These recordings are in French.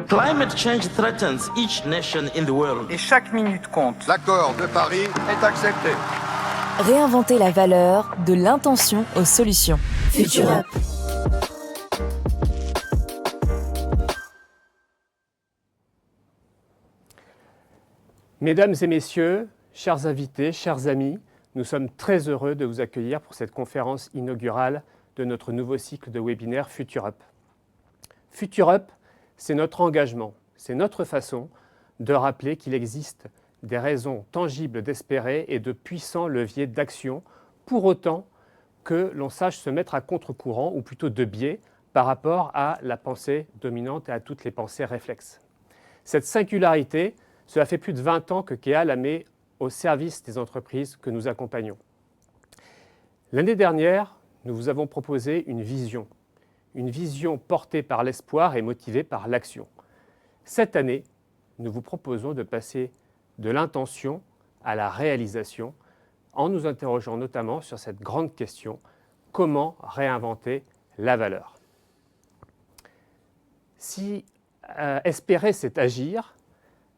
Climate change threatens each nation in the world. Et chaque minute compte. L'accord de Paris est accepté. Réinventer la valeur de l'intention aux solutions. FutureUp. Mesdames et messieurs, chers invités, chers amis, nous sommes très heureux de vous accueillir pour cette conférence inaugurale de notre nouveau cycle de webinaires FutureUp. FutureUp, c'est notre engagement, c'est notre façon de rappeler qu'il existe des raisons tangibles d'espérer et de puissants leviers d'action, pour autant que l'on sache se mettre à contre-courant, ou plutôt de biais, par rapport à la pensée dominante et à toutes les pensées réflexes. Cette singularité, cela fait plus de 20 ans que Kea la met au service des entreprises que nous accompagnons. L'année dernière, nous vous avons proposé une vision portée par l'espoir et motivée par l'action. Cette année, nous vous proposons de passer de l'intention à la réalisation en nous interrogeant notamment sur cette grande question: comment réinventer la valeur? Si espérer, c'est agir,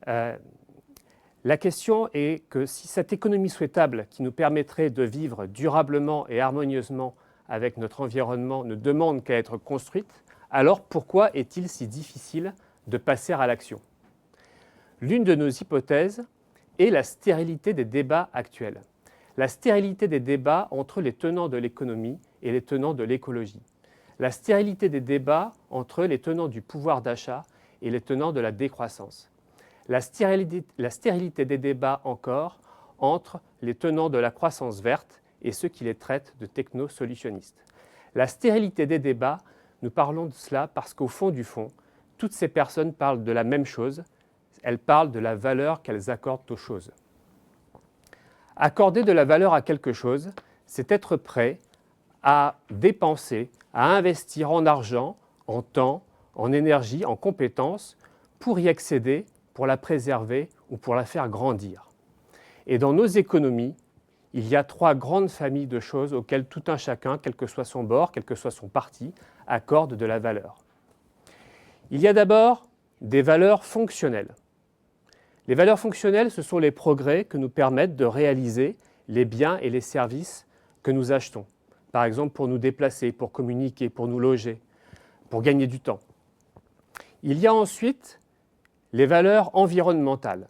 la question est que si cette économie souhaitable qui nous permettrait de vivre durablement et harmonieusement avec notre environnement ne demande qu'à être construite, alors pourquoi est-il si difficile de passer à l'action? L'une de nos hypothèses est la stérilité des débats actuels. La stérilité des débats entre les tenants de l'économie et les tenants de l'écologie. La stérilité des débats entre les tenants du pouvoir d'achat et les tenants de la décroissance. La stérilité des débats encore entre les tenants de la croissance verte et ceux qui les traitent de techno-solutionnistes. La stérilité des débats, nous parlons de cela parce qu'au fond du fond, toutes ces personnes parlent de la même chose, elles parlent de la valeur qu'elles accordent aux choses. Accorder de la valeur à quelque chose, c'est être prêt à dépenser, à investir en argent, en temps, en énergie, en compétences, pour y accéder, pour la préserver ou pour la faire grandir. Et dans nos économies, il y a 3 grandes familles de choses auxquelles tout un chacun, quel que soit son bord, quel que soit son parti, accorde de la valeur. Il y a d'abord des valeurs fonctionnelles. Les valeurs fonctionnelles, ce sont les progrès que nous permettent de réaliser les biens et les services que nous achetons. Par exemple, pour nous déplacer, pour communiquer, pour nous loger, pour gagner du temps. Il y a ensuite les valeurs environnementales.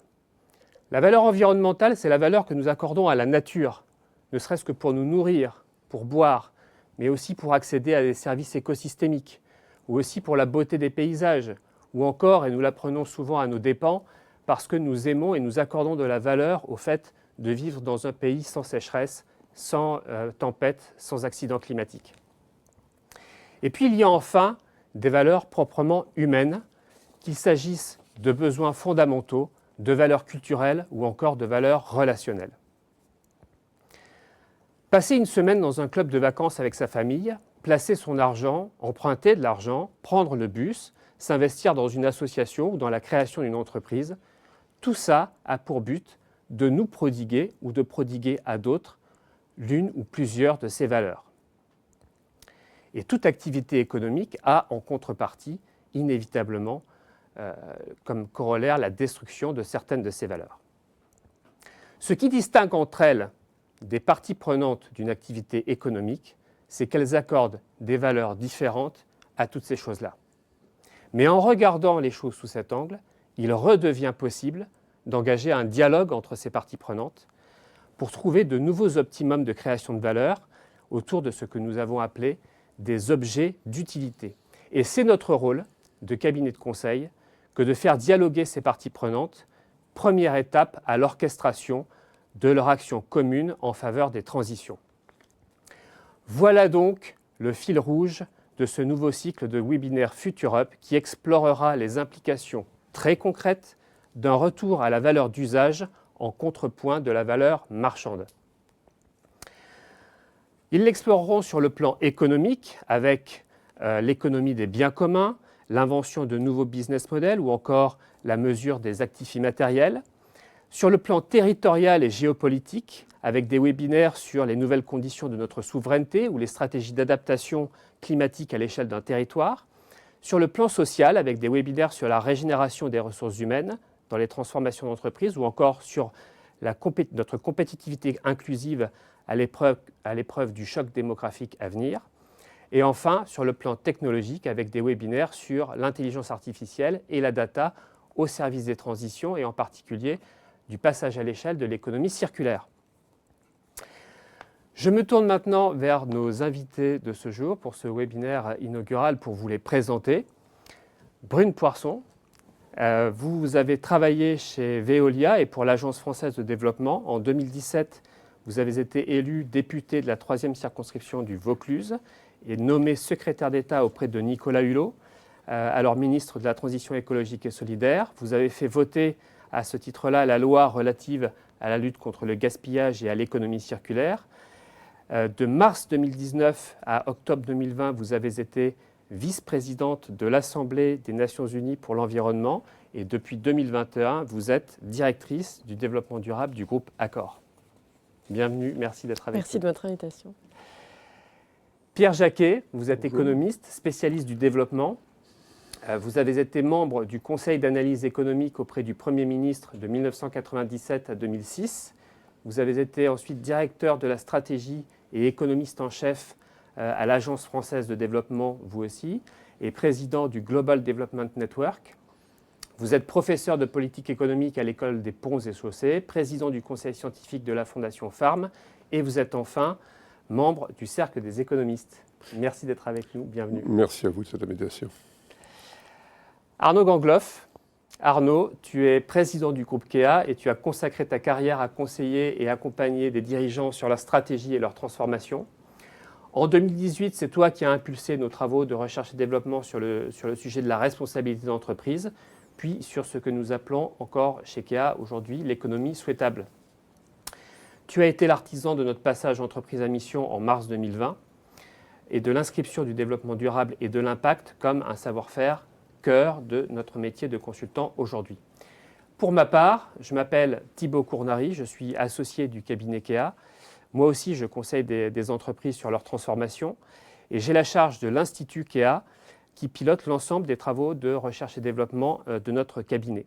La valeur environnementale, c'est la valeur que nous accordons à la nature, ne serait-ce que pour nous nourrir, pour boire, mais aussi pour accéder à des services écosystémiques, ou aussi pour la beauté des paysages, ou encore, et nous l'apprenons souvent à nos dépens, parce que nous aimons et nous accordons de la valeur au fait de vivre dans un pays sans sécheresse, sans tempête, sans accident climatique. Et puis il y a enfin des valeurs proprement humaines, qu'il s'agisse de besoins fondamentaux, de valeurs culturelles ou encore de valeurs relationnelles. Passer une semaine dans un club de vacances avec sa famille, placer son argent, emprunter de l'argent, prendre le bus, s'investir dans une association ou dans la création d'une entreprise, tout ça a pour but de nous prodiguer ou de prodiguer à d'autres l'une ou plusieurs de ces valeurs. Et toute activité économique a en contrepartie inévitablement comme corollaire la destruction de certaines de ces valeurs. Ce qui distingue entre elles des parties prenantes d'une activité économique, c'est qu'elles accordent des valeurs différentes à toutes ces choses-là. Mais en regardant les choses sous cet angle, il redevient possible d'engager un dialogue entre ces parties prenantes pour trouver de nouveaux optimums de création de valeur autour de ce que nous avons appelé des objets d'utilité. Et c'est notre rôle de cabinet de conseil que de faire dialoguer ces parties prenantes, première étape à l'orchestration de leur action commune en faveur des transitions. Voilà donc le fil rouge de ce nouveau cycle de webinaires FutureUp qui explorera les implications très concrètes d'un retour à la valeur d'usage en contrepoint de la valeur marchande. Ils l'exploreront sur le plan économique avec l'économie des biens communs, l'invention de nouveaux business models ou encore la mesure des actifs immatériels. Sur le plan territorial et géopolitique, avec des webinaires sur les nouvelles conditions de notre souveraineté ou les stratégies d'adaptation climatique à l'échelle d'un territoire. Sur le plan social, avec des webinaires sur la régénération des ressources humaines dans les transformations d'entreprise ou encore sur notre compétitivité inclusive à l'épreuve du choc démographique à venir. Et enfin, sur le plan technologique, avec des webinaires sur l'intelligence artificielle et la data au service des transitions et en particulier du passage à l'échelle de l'économie circulaire. Je me tourne maintenant vers nos invités de ce jour pour ce webinaire inaugural pour vous les présenter. Brune Poirson, vous avez travaillé chez Veolia et pour l'Agence française de développement. En 2017, vous avez été élue députée de la 3e circonscription du Vaucluse et nommée secrétaire d'État auprès de Nicolas Hulot, alors ministre de la Transition écologique et solidaire. Vous avez fait voter à ce titre-là la loi relative à la lutte contre le gaspillage et à l'économie circulaire. De mars 2019 à octobre 2020, vous avez été vice-présidente de l'Assemblée des Nations Unies pour l'environnement et depuis 2021, vous êtes directrice du développement durable du groupe Accor. Bienvenue, merci d'être avec nous. Merci de votre invitation. Pierre Jacquet, vous êtes économiste, spécialiste du développement. Vous avez été membre du Conseil d'analyse économique auprès du Premier ministre de 1997 à 2006. Vous avez été ensuite directeur de la stratégie et économiste en chef à l'Agence française de développement, vous aussi, et président du Global Development Network. Vous êtes professeur de politique économique à l'École des ponts et chaussées, président du conseil scientifique de la Fondation Farm, et vous êtes enfin membre du Cercle des économistes. Merci d'être avec nous, bienvenue. Merci à vous de cette invitation. Arnaud Gangloff. Arnaud, tu es président du groupe KEA et tu as consacré ta carrière à conseiller et accompagner des dirigeants sur la stratégie et leur transformation. En 2018, c'est toi qui as impulsé nos travaux de recherche et développement sur le sujet de la responsabilité d'entreprise, puis sur ce que nous appelons encore chez KEA aujourd'hui l'économie souhaitable. Tu as été l'artisan de notre passage entreprise à mission en mars 2020 et de l'inscription du développement durable et de l'impact comme un savoir-faire cœur de notre métier de consultant aujourd'hui. Pour ma part, je m'appelle Thibaut Cournary, je suis associé du cabinet KEA. Moi aussi, je conseille des entreprises sur leur transformation et j'ai la charge de l'Institut KEA qui pilote l'ensemble des travaux de recherche et développement de notre cabinet.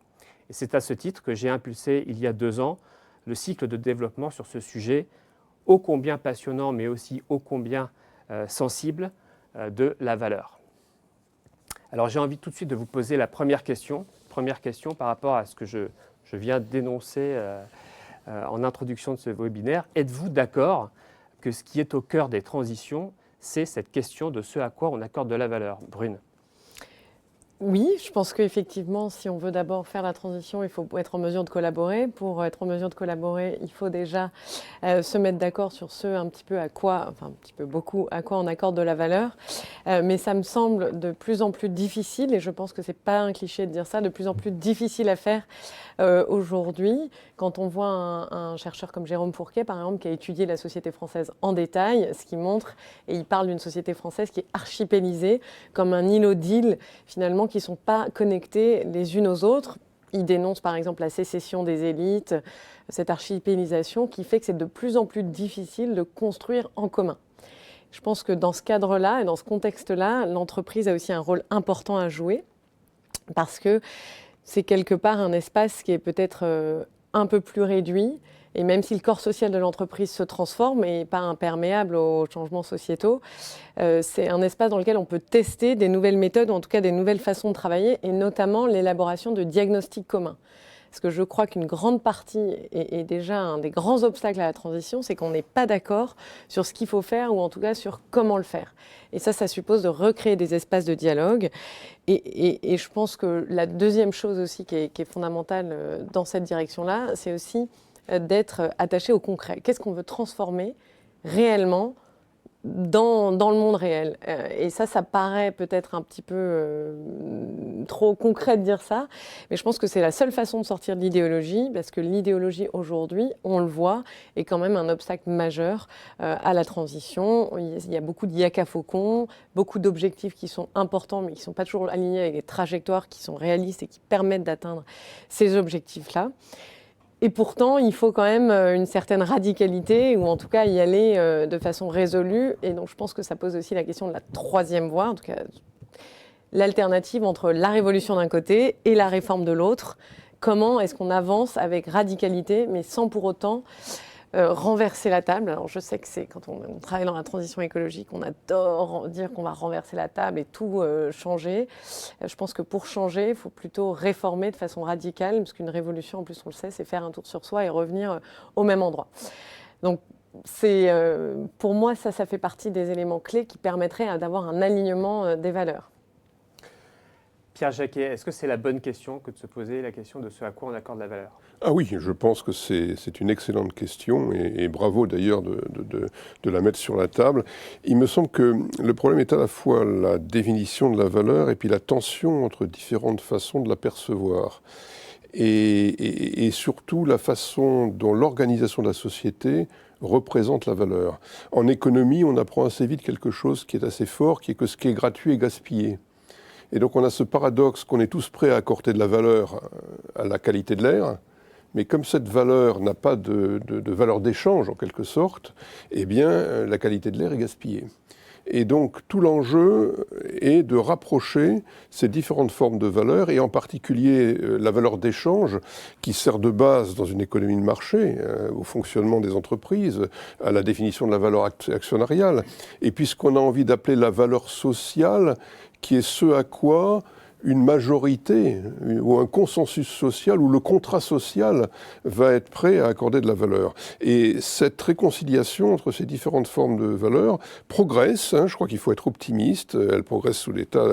Et c'est à ce titre que j'ai impulsé il y a 2 ans le cycle de développement sur ce sujet ô combien passionnant mais aussi ô combien sensible de la valeur. Alors j'ai envie tout de suite de vous poser la première question par rapport à ce que je viens d'énoncer en introduction de ce webinaire. Êtes-vous d'accord que ce qui est au cœur des transitions, c'est cette question de ce à quoi on accorde de la valeur? Brune. Oui, je pense qu'effectivement, si on veut d'abord faire la transition, il faut être en mesure de collaborer. Pour être en mesure de collaborer, il faut déjà se mettre d'accord sur ce un petit peu à quoi, enfin un petit peu beaucoup, à quoi on accorde de la valeur. Mais ça me semble de plus en plus difficile, et je pense que c'est pas un cliché de dire ça, de plus en plus difficile à faire aujourd'hui. Quand on voit un chercheur comme Jérôme Fourquet, par exemple, qui a étudié la société française en détail, ce qui montre, et il parle d'une société française qui est archipélisée, comme un îlot d'îles, finalement, qui ne sont pas connectés les unes aux autres. Il dénonce par exemple la sécession des élites, cette archipélisation qui fait que c'est de plus en plus difficile de construire en commun. Je pense que dans ce cadre-là et dans ce contexte-là, l'entreprise a aussi un rôle important à jouer parce que c'est quelque part un espace qui est peut-être un peu plus réduit. Et même si le corps social de l'entreprise se transforme et n'est pas imperméable aux changements sociétaux, c'est un espace dans lequel on peut tester des nouvelles méthodes, ou en tout cas des nouvelles façons de travailler, et notamment l'élaboration de diagnostics communs. Parce que je crois qu'une grande partie, et déjà un des grands obstacles à la transition, c'est qu'on n'est pas d'accord sur ce qu'il faut faire, ou en tout cas sur comment le faire. Et ça suppose de recréer des espaces de dialogue. Et je pense que la deuxième chose aussi qui est fondamentale dans cette direction-là, c'est aussi d'être attaché au concret. Qu'est-ce qu'on veut transformer réellement dans le monde réel? Et ça paraît peut-être un petit peu trop concret de dire ça, mais je pense que c'est la seule façon de sortir de l'idéologie, parce que l'idéologie aujourd'hui, on le voit, est quand même un obstacle majeur à la transition. Il y a beaucoup de yaka faucons, beaucoup d'objectifs qui sont importants, mais qui ne sont pas toujours alignés avec des trajectoires qui sont réalistes et qui permettent d'atteindre ces objectifs-là. Et pourtant, il faut quand même une certaine radicalité, ou en tout cas y aller de façon résolue. Et donc, je pense que ça pose aussi la question de la troisième voie. En tout cas, l'alternative entre la révolution d'un côté et la réforme de l'autre. Comment est-ce qu'on avance avec radicalité, mais sans pour autant renverser la table. Alors je sais que c'est quand on travaille dans la transition écologique, on adore dire qu'on va renverser la table et tout changer. Je pense que pour changer, il faut plutôt réformer de façon radicale, parce qu'une révolution, en plus on le sait, c'est faire un tour sur soi et revenir au même endroit. Donc pour moi, ça fait partie des éléments clés qui permettraient d'avoir un alignement des valeurs. Pierre Jacquet, est-ce que c'est la bonne question que de se poser la question de ce à quoi on accorde la valeur ? Ah oui, je pense que c'est une excellente question et bravo d'ailleurs de la mettre sur la table. Il me semble que le problème est à la fois la définition de la valeur et puis la tension entre différentes façons de la percevoir. Et surtout la façon dont l'organisation de la société représente la valeur. En économie, on apprend assez vite quelque chose qui est assez fort, qui est que ce qui est gratuit est gaspillé. Et donc on a ce paradoxe qu'on est tous prêts à accorder de la valeur à la qualité de l'air, mais comme cette valeur n'a pas de valeur d'échange en quelque sorte, eh bien la qualité de l'air est gaspillée. Et donc tout l'enjeu est de rapprocher ces différentes formes de valeurs, et en particulier la valeur d'échange qui sert de base dans une économie de marché, au fonctionnement des entreprises, à la définition de la valeur actionnariale. Et puis ce qu'on a envie d'appeler la valeur sociale, qui est ce à quoi une majorité ou un consensus social ou le contrat social va être prêt à accorder de la valeur. Et cette réconciliation entre ces différentes formes de valeurs progresse, je crois qu'il faut être optimiste, elle progresse sous des tas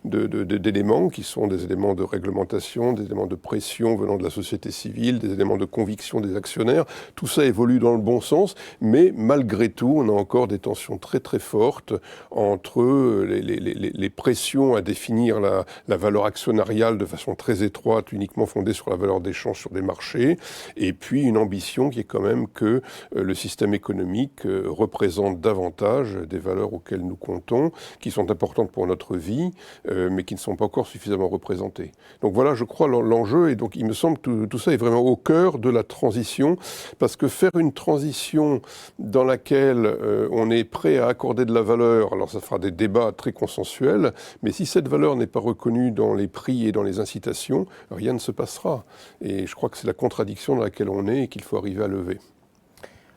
d'éléments qui sont des éléments de réglementation, des éléments de pression venant de la société civile, des éléments de conviction des actionnaires. Tout ça évolue dans le bon sens, mais malgré tout, on a encore des tensions très très fortes entre les pressions à définir la valeur actionnariale de façon très étroite, uniquement fondée sur la valeur d'échange sur des marchés, et puis une ambition qui est quand même que le système économique représente davantage des valeurs auxquelles nous comptons, qui sont importantes pour notre vie, mais qui ne sont pas encore suffisamment représentées. Donc voilà, je crois, l'enjeu, et donc il me semble que tout ça est vraiment au cœur de la transition, parce que faire une transition dans laquelle on est prêt à accorder de la valeur, alors ça fera des débats très consensuels, mais si cette valeur n'est pas reconnue dans les prix et dans les incitations, rien ne se passera. Et je crois que c'est la contradiction dans laquelle on est et qu'il faut arriver à lever.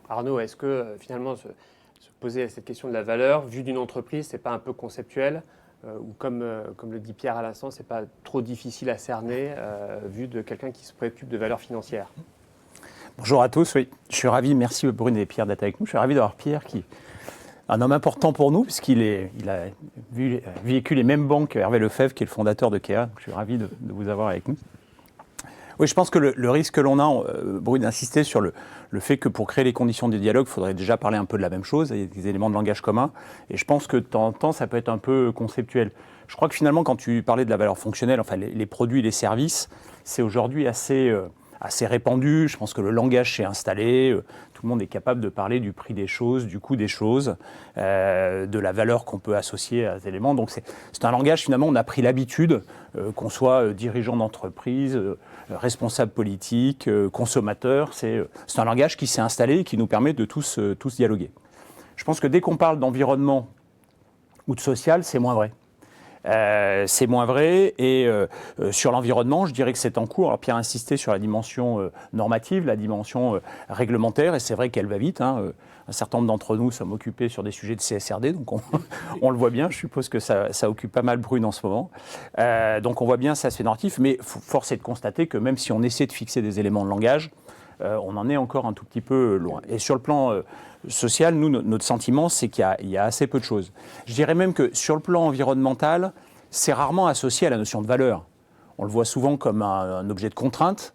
Arnaud, est-ce que finalement se poser cette question de la valeur, vue d'une entreprise, c'est pas un peu conceptuel ou comme le dit Pierre à l'instant, c'est pas trop difficile à cerner vu de quelqu'un qui se préoccupe de valeurs financières? Bonjour à tous, oui. Je suis ravi, merci Brune et Pierre d'être avec nous. Je suis ravi d'avoir Pierre qui un homme important pour nous, puisqu'il a vécu les mêmes banques que Hervé Lefebvre, qui est le fondateur de Kea. Je suis ravi de vous avoir avec nous. Oui, je pense que le risque que l'on a, Brune insistait sur le fait que pour créer les conditions du dialogue, il faudrait déjà parler un peu de la même chose, il y a des éléments de langage commun. Et je pense que de temps en temps, ça peut être un peu conceptuel. Je crois que finalement, quand tu parlais de la valeur fonctionnelle, enfin les produits, les services, c'est aujourd'hui assez répandu. Je pense que le langage s'est installé. Tout le monde est capable de parler du prix des choses, du coût des choses, de la valeur qu'on peut associer à ces éléments. Donc c'est un langage, finalement, on a pris l'habitude, qu'on soit dirigeant d'entreprise, responsable politique, consommateur. C'est un langage qui s'est installé et qui nous permet de tous dialoguer. Je pense que dès qu'on parle d'environnement ou de social, c'est moins vrai. C'est moins vrai et sur l'environnement, je dirais que c'est en cours. Alors Pierre insistait sur la dimension normative, la dimension réglementaire, et c'est vrai qu'elle va vite. Un certain nombre d'entre nous sommes occupés sur des sujets de CSRD, donc on le voit bien. Je suppose que ça occupe pas mal Brune en ce moment. Donc on voit bien, ça se fait normatif, mais force est de constater que même si on essaie de fixer des éléments de langage, on en est encore un tout petit peu loin. Et sur le plan social, nous, notre sentiment, c'est qu'il y a assez peu de choses. Je dirais même que sur le plan environnemental, c'est rarement associé à la notion de valeur. On le voit souvent comme un objet de contrainte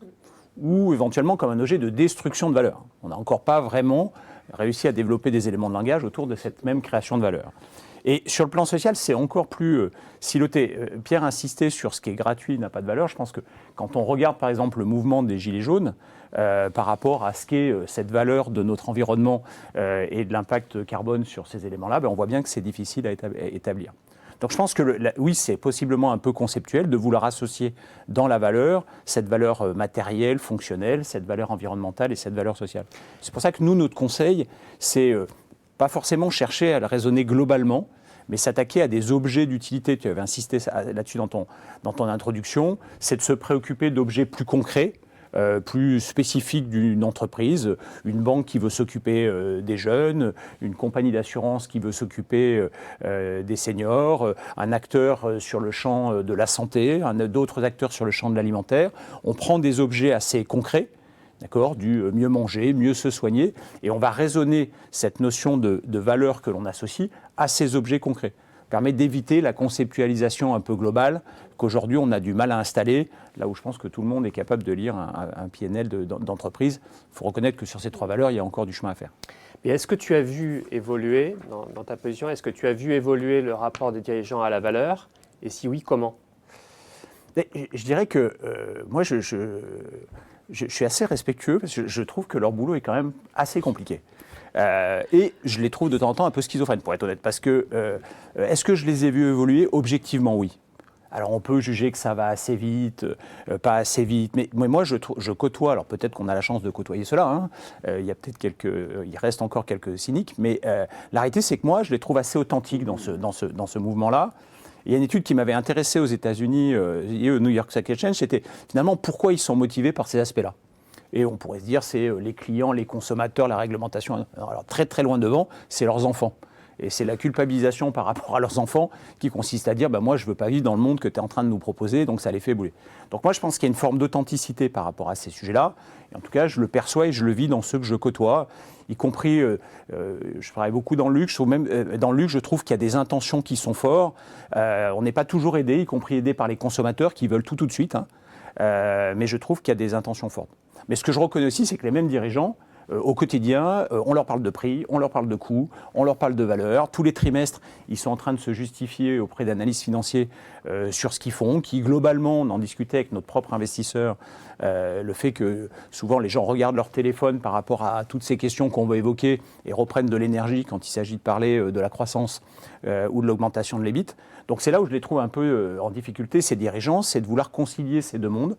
ou éventuellement comme un objet de destruction de valeur. On n'a encore pas vraiment réussi à développer des éléments de langage autour de cette même création de valeur. Et sur le plan social, c'est encore plus siloté. Pierre insistait sur ce qui est gratuit n'a pas de valeur. Je pense que quand on regarde par exemple le mouvement des Gilets jaunes, par rapport à ce qu'est cette valeur de notre environnement et de l'impact carbone sur ces éléments-là, on voit bien que c'est difficile à établir. Donc je pense que oui, c'est possiblement un peu conceptuel de vouloir associer dans la valeur cette valeur matérielle, fonctionnelle, cette valeur environnementale et cette valeur sociale. C'est pour ça que nous, notre conseil, c'est pas forcément chercher à le raisonner globalement, mais s'attaquer à des objets d'utilité, tu avais insisté là-dessus dans ton introduction, c'est de se préoccuper d'objets plus concrets, plus spécifiques d'une entreprise, une banque qui veut s'occuper des jeunes, une compagnie d'assurance qui veut s'occuper des seniors, un acteur sur le champ de la santé, d'autres acteurs sur le champ de l'alimentaire. On prend des objets assez concrets, d'accord, du mieux manger, mieux se soigner, et on va raisonner cette notion de valeur que l'on associe à ces objets concrets. Permet d'éviter la conceptualisation un peu globale qu'aujourd'hui on a du mal à installer, là où je pense que tout le monde est capable de lire un PNL d'entreprise. Il faut reconnaître que sur ces 3 valeurs, il y a encore du chemin à faire. Et est-ce que tu as vu évoluer, dans ta position, est-ce que tu as vu évoluer le rapport des dirigeants à la valeur? Et si oui, comment? Je dirais que moi, je suis assez respectueux parce que je trouve que leur boulot est quand même assez compliqué. Et je les trouve de temps en temps un peu schizophrènes, pour être honnête, parce que est-ce que je les ai vus évoluer? Objectivement, oui. Alors on peut juger que ça va assez vite, pas assez vite, mais moi je côtoie, alors peut-être qu'on a la chance de côtoyer cela, hein. Il y a peut-être il reste encore quelques cyniques, mais la réalité c'est que moi je les trouve assez authentiques dans ce mouvement-là. Il y a une étude qui m'avait intéressé aux États-Unis, au New York Stock Exchange, c'était finalement pourquoi ils sont motivés par ces aspects-là. Et on pourrait se dire c'est les clients, les consommateurs, la réglementation. Alors très très loin devant, c'est leurs enfants. Et c'est la culpabilisation par rapport à leurs enfants qui consiste à dire moi je ne veux pas vivre dans le monde que tu es en train de nous proposer, donc ça les fait bouler. Donc moi je pense qu'il y a une forme d'authenticité par rapport à ces sujets-là. Et en tout cas je le perçois et je le vis dans ceux que je côtoie, y compris, je travaille beaucoup dans le luxe, ou même dans le luxe je trouve qu'il y a des intentions qui sont fortes. On n'est pas toujours aidé, y compris aidé par les consommateurs qui veulent tout de suite, hein. Mais je trouve qu'il y a des intentions fortes. Mais ce que je reconnais aussi, c'est que les mêmes dirigeants, au quotidien, on leur parle de prix, on leur parle de coûts, on leur parle de valeur. Tous les trimestres, ils sont en train de se justifier auprès d'analystes financiers sur ce qu'ils font, qui globalement, on en discutait avec notre propre investisseur, le fait que souvent les gens regardent leur téléphone par rapport à toutes ces questions qu'on veut évoquer et reprennent de l'énergie quand il s'agit de parler de la croissance ou de l'augmentation de l'EBIT. Donc c'est là où je les trouve un peu en difficulté, ces dirigeants, c'est de vouloir concilier ces deux mondes.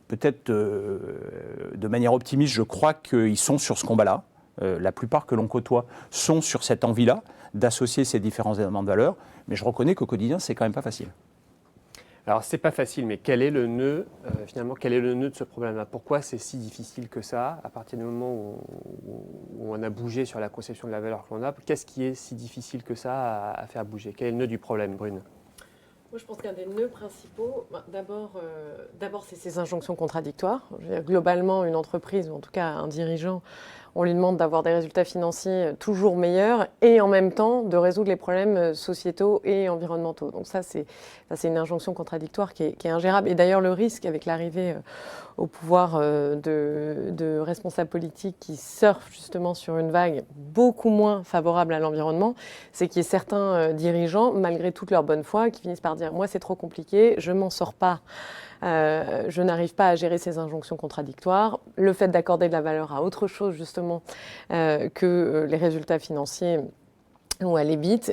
Peut-être de manière optimiste, je crois qu'ils sont sur ce combat-là. La plupart que l'on côtoie sont sur cette envie-là d'associer ces différents éléments de valeur. Mais je reconnais qu'au quotidien, c'est quand même pas facile. Alors, c'est pas facile, mais quel est le nœud, finalement, quel est le nœud de ce problème-là? Pourquoi c'est si difficile que ça, à partir du moment où on a bougé sur la conception de la valeur que l'on a? Qu'est-ce qui est si difficile que ça à faire bouger? Quel est le nœud du problème, Brune? Moi, je pense qu'un des nœuds principaux, d'abord, c'est ces injonctions contradictoires. Je veux dire, globalement, une entreprise, ou en tout cas un dirigeant, on lui demande d'avoir des résultats financiers toujours meilleurs et en même temps de résoudre les problèmes sociétaux et environnementaux. Donc ça, c'est une injonction contradictoire qui est ingérable. Et d'ailleurs, le risque avec l'arrivée au pouvoir de responsables politiques qui surfent justement sur une vague beaucoup moins favorable à l'environnement, c'est qu'il y ait certains dirigeants, malgré toute leur bonne foi, qui finissent par dire « moi c'est trop compliqué, je m'en sors pas, je n'arrive pas à gérer ces injonctions contradictoires ». Le fait d'accorder de la valeur à autre chose justement que les résultats financiers ou à l'EBIT,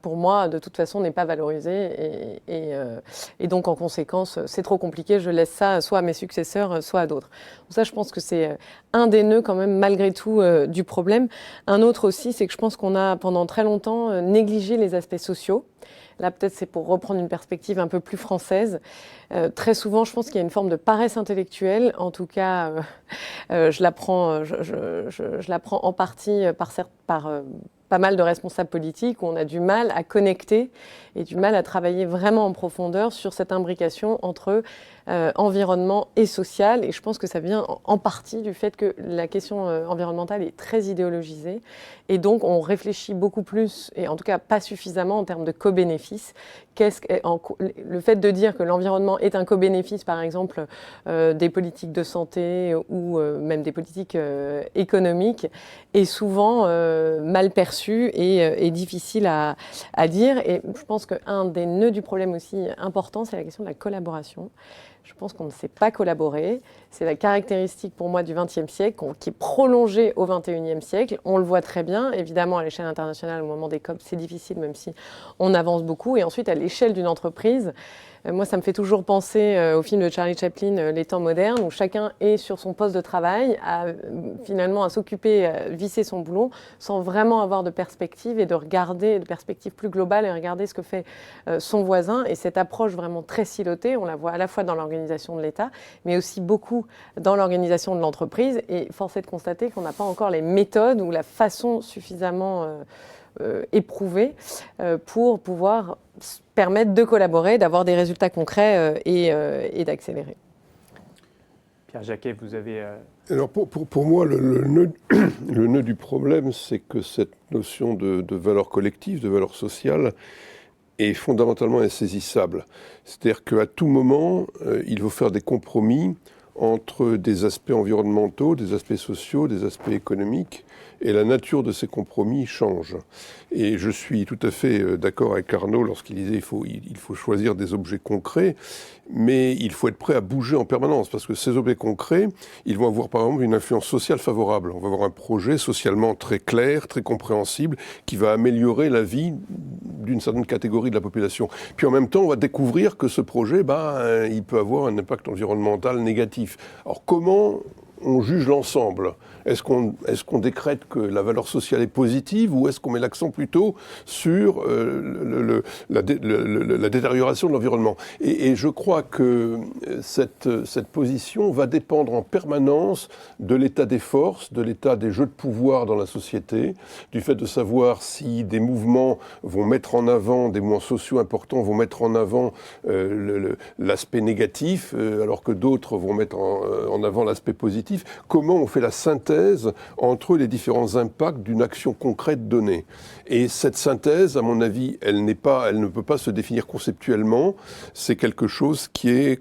pour moi, de toute façon, n'est pas valorisé. Et donc, en conséquence, c'est trop compliqué, je laisse ça soit à mes successeurs, soit à d'autres. Donc ça, je pense que c'est un des nœuds, quand même, malgré tout, du problème. Un autre aussi, c'est que je pense qu'on a, pendant très longtemps, négligé les aspects sociaux. Là, peut-être, c'est pour reprendre une perspective un peu plus française. Très souvent, je pense qu'il y a une forme de paresse intellectuelle. En tout cas, je la prends en partie par pas mal de responsables politiques où on a du mal à connecter et du mal à travailler vraiment en profondeur sur cette imbrication entre environnement et social. Et je pense que ça vient en partie du fait que la question environnementale est très idéologisée. Et donc, on réfléchit beaucoup plus, et en tout cas pas suffisamment en termes de co-bénéfice. Le fait de dire que l'environnement est un co-bénéfice, par exemple, des politiques de santé ou même des politiques économiques, est souvent mal perçu et difficile à dire. Et je pense qu'un des nœuds du problème aussi important, c'est la question de la collaboration. Je pense qu'on ne sait pas collaborer. C'est la caractéristique pour moi du XXe siècle qui est prolongée au XXIe siècle. On le voit très bien, évidemment à l'échelle internationale, au moment des COP, c'est difficile même si on avance beaucoup. Et ensuite, à l'échelle d'une entreprise, Moi, ça me fait toujours penser au film de Charlie Chaplin, Les temps modernes, où chacun est sur son poste de travail, finalement à s'occuper, visser son boulot, sans vraiment avoir de perspective et de regarder, de perspective plus globale et regarder ce que fait son voisin. Et cette approche vraiment très silotée, on la voit à la fois dans l'organisation de l'État, mais aussi beaucoup dans l'organisation de l'entreprise. Et force est de constater qu'on n'a pas encore les méthodes ou la façon suffisamment éprouvée pour pouvoir permettre de collaborer, d'avoir des résultats concrets et d'accélérer. Pierre Jacquet, vous avez... Alors pour moi, le nœud du problème, c'est que cette notion de valeur collective, de valeur sociale, est fondamentalement insaisissable. C'est-à-dire qu'à tout moment, il faut faire des compromis entre des aspects environnementaux, des aspects sociaux, des aspects économiques, et la nature de ces compromis change. Et je suis tout à fait d'accord avec Arnaud lorsqu'il disait il faut choisir des objets concrets, mais il faut être prêt à bouger en permanence, parce que ces objets concrets, ils vont avoir par exemple une influence sociale favorable. On va avoir un projet socialement très clair, très compréhensible, qui va améliorer la vie d'une certaine catégorie de la population. Puis en même temps, on va découvrir que ce projet, il peut avoir un impact environnemental négatif. Alors comment on juge l'ensemble? Est-ce qu'on décrète que la valeur sociale est positive, ou est-ce qu'on met l'accent plutôt sur la détérioration de l'environnement? Et je crois que cette position va dépendre en permanence de l'état des forces, de l'état des jeux de pouvoir dans la société, du fait de savoir si des mouvements vont mettre en avant, des mouvements sociaux importants vont mettre en avant l'aspect négatif, alors que d'autres vont mettre en avant l'aspect positif. Comment on fait la synthèse entre les différents impacts d'une action concrète donnée? Et cette synthèse, à mon avis, elle ne peut pas se définir conceptuellement. C'est quelque chose qui est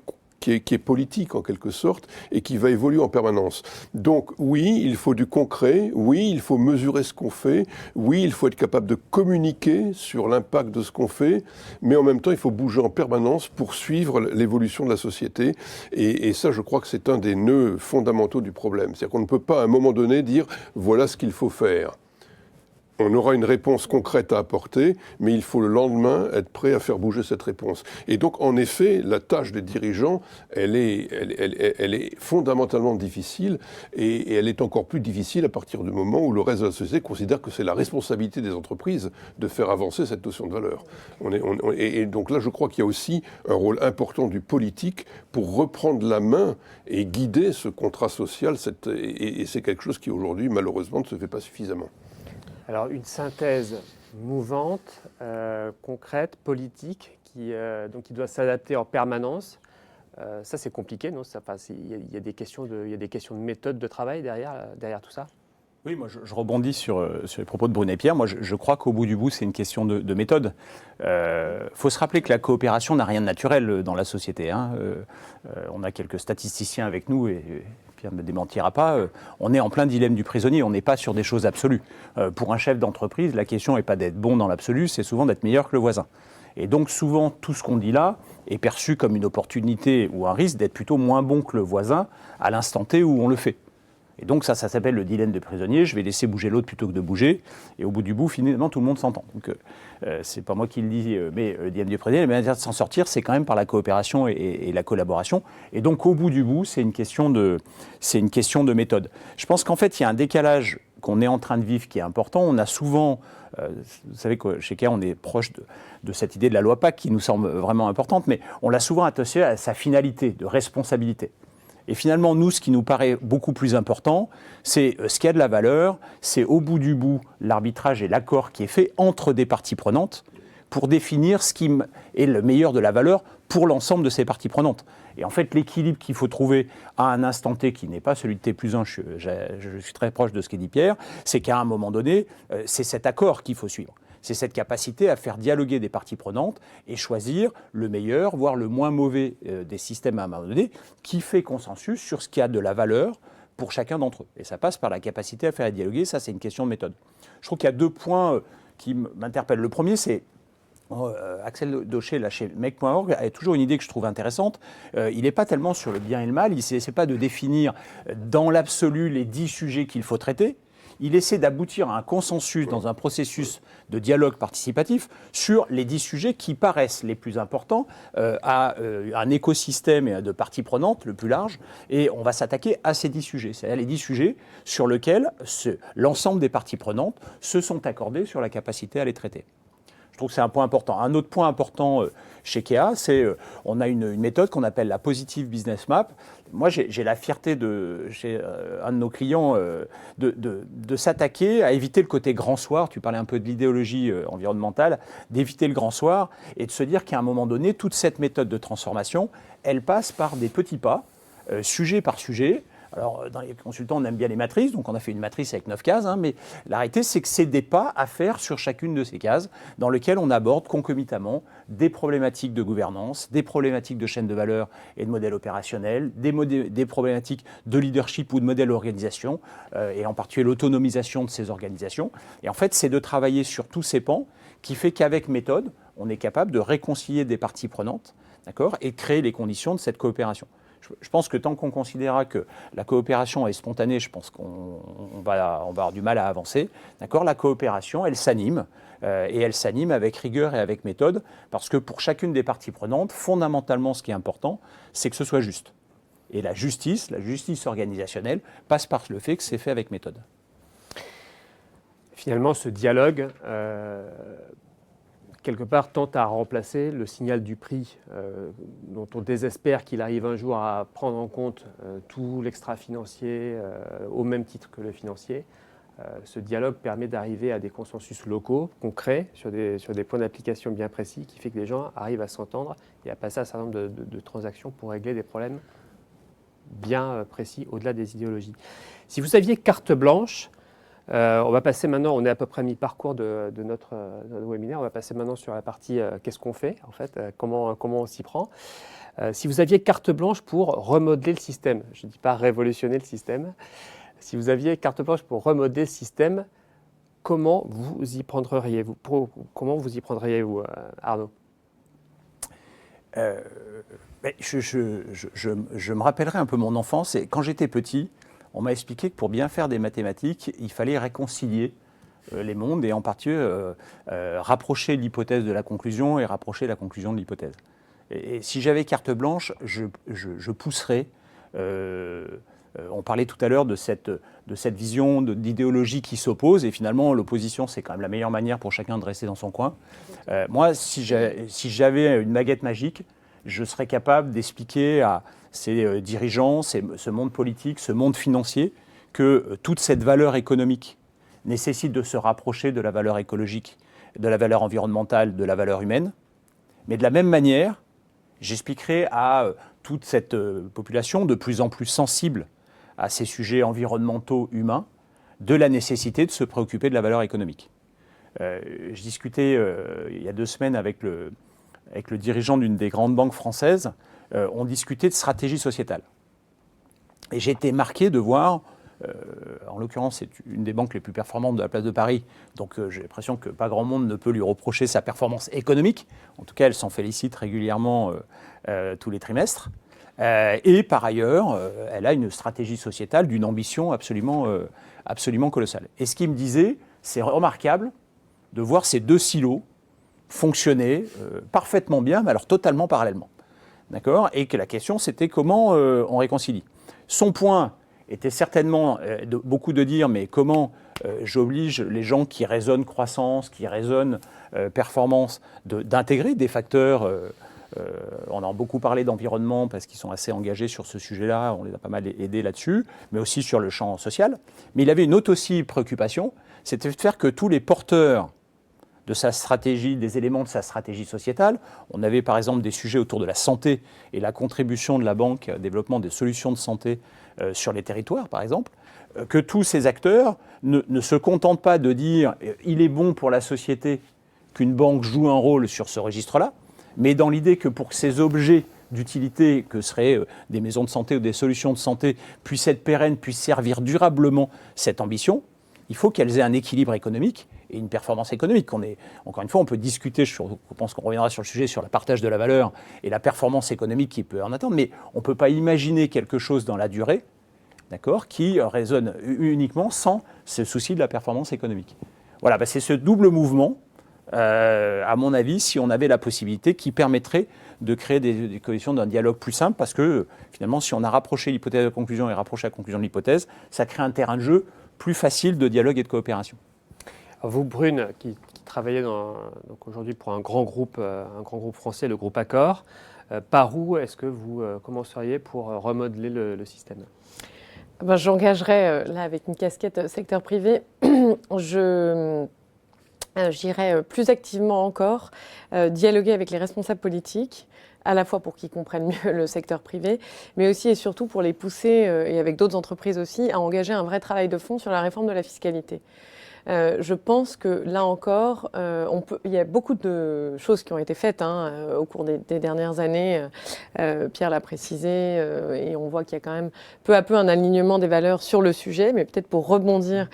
politique en quelque sorte et qui va évoluer en permanence. Donc oui, il faut du concret, oui, il faut mesurer ce qu'on fait, oui, il faut être capable de communiquer sur l'impact de ce qu'on fait, mais en même temps, il faut bouger en permanence pour suivre l'évolution de la société. Et ça, je crois que c'est un des nœuds fondamentaux du problème. C'est-à-dire qu'on ne peut pas à un moment donné dire « voilà ce qu'il faut faire ». On aura une réponse concrète à apporter, mais il faut le lendemain être prêt à faire bouger cette réponse. Et donc, en effet, la tâche des dirigeants, elle est fondamentalement difficile, et elle est encore plus difficile à partir du moment où le reste de la société considère que c'est la responsabilité des entreprises de faire avancer cette notion de valeur. Et donc là, je crois qu'il y a aussi un rôle important du politique pour reprendre la main et guider ce contrat social, et c'est quelque chose qui aujourd'hui, malheureusement, ne se fait pas suffisamment. Alors, une synthèse mouvante, concrète, politique, qui doit s'adapter en permanence. Ça, c'est compliqué, non? Il y a des questions de méthode de travail derrière tout ça? Oui, moi je rebondis sur les propos de Brunet Pierre. Moi je crois qu'au bout du bout, c'est une question de méthode. Faut se rappeler que la coopération n'a rien de naturel dans la société. On a quelques statisticiens avec nous et Pierre ne me démentira pas. On est en plein dilemme du prisonnier, on n'est pas sur des choses absolues. Pour un chef d'entreprise, la question n'est pas d'être bon dans l'absolu, c'est souvent d'être meilleur que le voisin. Et donc souvent, tout ce qu'on dit là est perçu comme une opportunité ou un risque d'être plutôt moins bon que le voisin à l'instant T où on le fait. Et donc ça s'appelle le dilemme des prisonniers. Je vais laisser bouger l'autre plutôt que de bouger. Et au bout du bout, finalement, tout le monde s'entend. Donc c'est pas moi qui le dis, mais le dilemme des prisonniers, la manière de s'en sortir, c'est quand même par la coopération et la collaboration. Et donc au bout du bout, c'est une question de méthode. Je pense qu'en fait, il y a un décalage qu'on est en train de vivre qui est important. On a souvent, vous savez que chez CARE, on est proche de cette idée de la loi Pacte qui nous semble vraiment importante, mais on l'a souvent associée à sa finalité de responsabilité. Et finalement, nous, ce qui nous paraît beaucoup plus important, c'est ce qui a de la valeur, c'est au bout du bout l'arbitrage et l'accord qui est fait entre des parties prenantes pour définir ce qui est le meilleur de la valeur pour l'ensemble de ces parties prenantes. Et en fait, l'équilibre qu'il faut trouver à un instant T, qui n'est pas celui de T+1, je suis très proche de ce qu'a dit Pierre, c'est qu'à un moment donné, c'est cet accord qu'il faut suivre. C'est cette capacité à faire dialoguer des parties prenantes et choisir le meilleur, voire le moins mauvais des systèmes à un moment donné, qui fait consensus sur ce qui a de la valeur pour chacun d'entre eux. Et ça passe par la capacité à faire dialoguer, ça c'est une question de méthode. Je trouve qu'il y a deux points qui m'interpellent. Le premier, c'est Axel Daucher, là, chez Make.org, a toujours une idée que je trouve intéressante. Il n'est pas tellement sur le bien et le mal, il n'essaie pas de définir dans l'absolu les 10 sujets qu'il faut traiter. il essaie d'aboutir à un consensus dans un processus de dialogue participatif sur les 10 sujets qui paraissent les plus importants à un écosystème de parties prenantes le plus large. Et on va s'attaquer à ces 10 sujets. C'est-à-dire les 10 sujets sur lesquels l'ensemble des parties prenantes se sont accordées sur la capacité à les traiter. Je trouve que c'est un point important. Un autre point important chez Kea, c'est on a une méthode qu'on appelle la Positive Business Map. Moi, j'ai la fierté chez un de nos clients de s'attaquer à éviter le côté grand soir. Tu parlais un peu de l'idéologie environnementale, d'éviter le grand soir et de se dire qu'à un moment donné, toute cette méthode de transformation, elle passe par des petits pas, sujet par sujet. Alors, dans les consultants, on aime bien les matrices, donc on a fait une matrice avec 9 cases, mais la réalité, c'est que c'est des pas à faire sur chacune de ces cases, dans lesquelles on aborde concomitamment des problématiques de gouvernance, des problématiques de chaîne de valeur et de modèle opérationnel, des problématiques de leadership ou de modèle organisation, et en particulier l'autonomisation de ces organisations. Et en fait, c'est de travailler sur tous ces pans qui fait qu'avec méthode, on est capable de réconcilier des parties prenantes, d'accord, et de créer les conditions de cette coopération. Je pense que tant qu'on considérera que la coopération est spontanée, je pense qu'on va avoir du mal à avancer. D'accord ? La coopération, elle s'anime, et elle s'anime avec rigueur et avec méthode, parce que pour chacune des parties prenantes, fondamentalement, ce qui est important, c'est que ce soit juste. Et la justice organisationnelle, passe par le fait que c'est fait avec méthode. Finalement, ce dialogue, quelque part, tente à remplacer le signal du prix dont on désespère qu'il arrive un jour à prendre en compte tout l'extra-financier au même titre que le financier. Ce dialogue permet d'arriver à des consensus locaux, concrets, sur des points d'application bien précis, qui fait que les gens arrivent à s'entendre et à passer à un certain nombre de transactions pour régler des problèmes bien précis au-delà des idéologies. Si vous aviez carte blanche, on va passer maintenant, on est à peu près à mi-parcours de notre webinaire, on va passer maintenant sur la partie qu'est-ce qu'on fait en fait, comment on s'y prend. Si vous aviez carte blanche pour remodeler le système, je ne dis pas révolutionner le système, si vous aviez carte blanche pour remodeler le système, comment vous y prendriez-vous, Arnaud ? Je me rappellerai un peu mon enfance, et quand j'étais petit, on m'a expliqué que pour bien faire des mathématiques, il fallait réconcilier les mondes et en particulier rapprocher l'hypothèse de la conclusion et rapprocher la conclusion de l'hypothèse. Et si j'avais carte blanche, je pousserais. On parlait tout à l'heure de cette vision d'idéologie qui s'oppose, et finalement l'opposition, c'est quand même la meilleure manière pour chacun de rester dans son coin. Moi, si j'avais une baguette magique, je serais capable d'expliquer à ces dirigeants, ce monde politique, ce monde financier, que toute cette valeur économique nécessite de se rapprocher de la valeur écologique, de la valeur environnementale, de la valeur humaine. Mais de la même manière, j'expliquerai à toute cette population de plus en plus sensible à ces sujets environnementaux humains, de la nécessité de se préoccuper de la valeur économique. Je discutais il y a 2 semaines avec le dirigeant d'une des grandes banques françaises. On discutait de stratégie sociétale. Et j'ai été marqué de voir, en l'occurrence c'est une des banques les plus performantes de la place de Paris, donc j'ai l'impression que pas grand monde ne peut lui reprocher sa performance économique. En tout cas, elle s'en félicite régulièrement tous les trimestres. Et par ailleurs, elle a une stratégie sociétale d'une ambition absolument colossale. Et ce qu'il me disait, c'est remarquable de voir ces 2 silos fonctionner parfaitement bien, mais alors totalement parallèlement. D'accord ? Et que la question, c'était comment on réconcilie. Son point était certainement beaucoup de dire, mais comment j'oblige les gens qui raisonnent croissance, qui raisonnent performance, d'intégrer des facteurs. On a beaucoup parlé d'environnement parce qu'ils sont assez engagés sur ce sujet-là, on les a pas mal aidés là-dessus, mais aussi sur le champ social. Mais il avait une autre aussi préoccupation, c'était de faire que tous les porteurs de sa stratégie, des éléments de sa stratégie sociétale. On avait par exemple des sujets autour de la santé et la contribution de la banque au développement des solutions de santé sur les territoires, par exemple, que tous ces acteurs ne se contentent pas de dire « il est bon pour la société qu'une banque joue un rôle sur ce registre-là », mais dans l'idée que pour que ces objets d'utilité, que seraient des maisons de santé ou des solutions de santé, puissent être pérennes, puissent servir durablement cette ambition, il faut qu'elles aient un équilibre économique et une performance économique. Encore une fois, on peut discuter, je pense qu'on reviendra sur le sujet, sur le partage de la valeur et la performance économique qui peut en attendre, mais on ne peut pas imaginer quelque chose dans la durée d'accord, qui raisonnent uniquement sans ce souci de la performance économique. Voilà, c'est ce double mouvement, à mon avis, si on avait la possibilité, qui permettrait de créer des conditions d'un dialogue plus simple, parce que finalement, si on a rapproché l'hypothèse de la conclusion et rapproché la conclusion de l'hypothèse, ça crée un terrain de jeu plus facile de dialogue et de coopération. Alors vous, Brune, qui travaillez donc aujourd'hui pour un grand groupe français, le groupe Accor, par où est-ce que vous commenceriez pour remodeler le système ? J'engagerais, là, avec une casquette secteur privé, j'irais plus activement encore dialoguer avec les responsables politiques, à la fois pour qu'ils comprennent mieux le secteur privé, mais aussi et surtout pour les pousser, et avec d'autres entreprises aussi, à engager un vrai travail de fond sur la réforme de la fiscalité. Je pense que là encore, il y a beaucoup de choses qui ont été faites au cours des dernières années. Pierre l'a précisé, et on voit qu'il y a quand même peu à peu un alignement des valeurs sur le sujet. Mais peut-être pour rebondir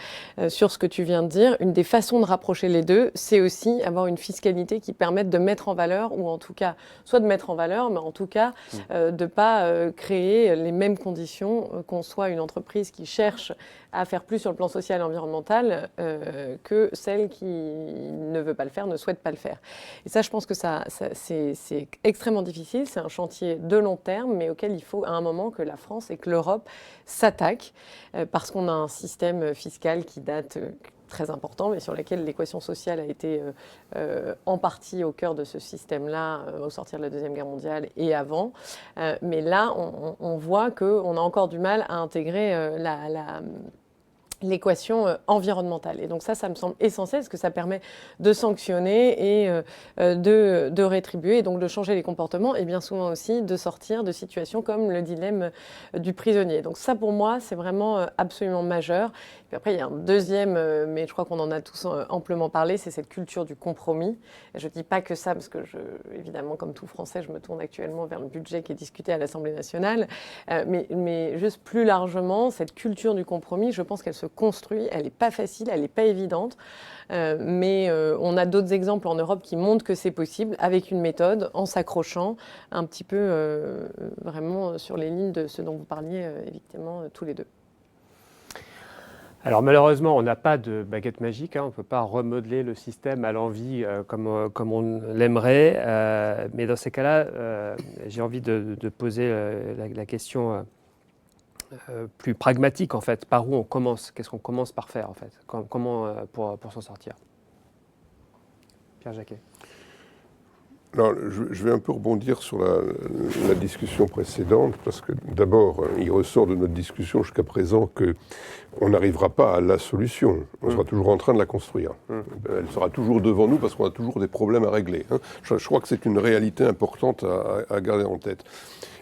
sur ce que tu viens de dire, une des façons de rapprocher les deux, c'est aussi avoir une fiscalité qui permette de mettre en valeur, ou en tout cas, soit de mettre en valeur, mais en tout cas, de ne pas créer les mêmes conditions, qu'on soit une entreprise qui cherche à faire plus sur le plan social et environnemental que celle qui ne veut pas le faire, ne souhaite pas le faire. Et ça, je pense que c'est extrêmement difficile. C'est un chantier de long terme, mais auquel il faut à un moment que la France et que l'Europe s'attaquent, parce qu'on a un système fiscal qui date très important, mais sur lequel l'équation sociale a été en partie au cœur de ce système-là au sortir de la Deuxième Guerre mondiale et avant. Mais là, on voit qu'on a encore du mal à intégrer l'équation environnementale. Et donc ça me semble essentiel parce que ça permet de sanctionner et de rétribuer, et donc de changer les comportements, et bien souvent aussi de sortir de situations comme le dilemme du prisonnier. Donc ça, pour moi, c'est vraiment absolument majeur. Puis après, il y a un deuxième, mais je crois qu'on en a tous amplement parlé, c'est cette culture du compromis. Et je ne dis pas que ça, parce que évidemment, comme tout Français, je me tourne actuellement vers le budget qui est discuté à l'Assemblée nationale, mais juste plus largement, cette culture du compromis, je pense qu'elle se construit, elle n'est pas facile, elle n'est pas évidente, mais on a d'autres exemples en Europe qui montrent que c'est possible avec une méthode, en s'accrochant un petit peu vraiment sur les lignes de ce dont vous parliez évidemment tous les deux. Alors malheureusement, on n'a pas de baguette magique, on ne peut pas remodeler le système à l'envi comme on l'aimerait, mais dans ces cas-là, j'ai envie de poser la question plus pragmatique en fait. Par où on commence ? Qu'est-ce qu'on commence par faire en fait ? Comment pour s'en sortir ? Pierre Jacquet. Alors, je vais un peu rebondir sur la discussion précédente, parce que d'abord, il ressort de notre discussion jusqu'à présent qu'on n'arrivera pas à la solution. On sera toujours en train de la construire. Elle sera toujours devant nous parce qu'on a toujours des problèmes à régler. Je crois que c'est une réalité importante à garder en tête.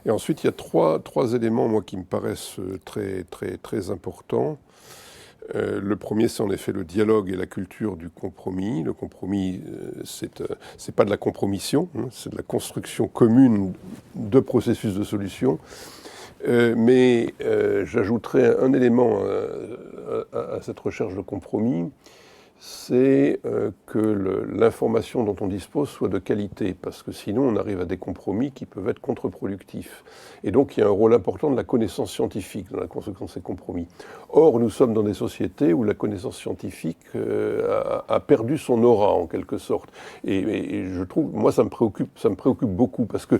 Et ensuite, il y a trois éléments, moi, qui me paraissent très, très, très importants. Le premier, c'est en effet le dialogue et la culture du compromis. Le compromis, c'est pas de la compromission, c'est de la construction commune de processus de solution. Mais j'ajouterais un élément à cette recherche de compromis, c'est que l'information dont on dispose soit de qualité, parce que sinon on arrive à des compromis qui peuvent être contre-productifs. Et donc il y a un rôle important de la connaissance scientifique dans la construction de ces compromis. Or, nous sommes dans des sociétés où la connaissance scientifique a perdu son aura, en quelque sorte. Et je trouve, moi, ça me préoccupe beaucoup, parce que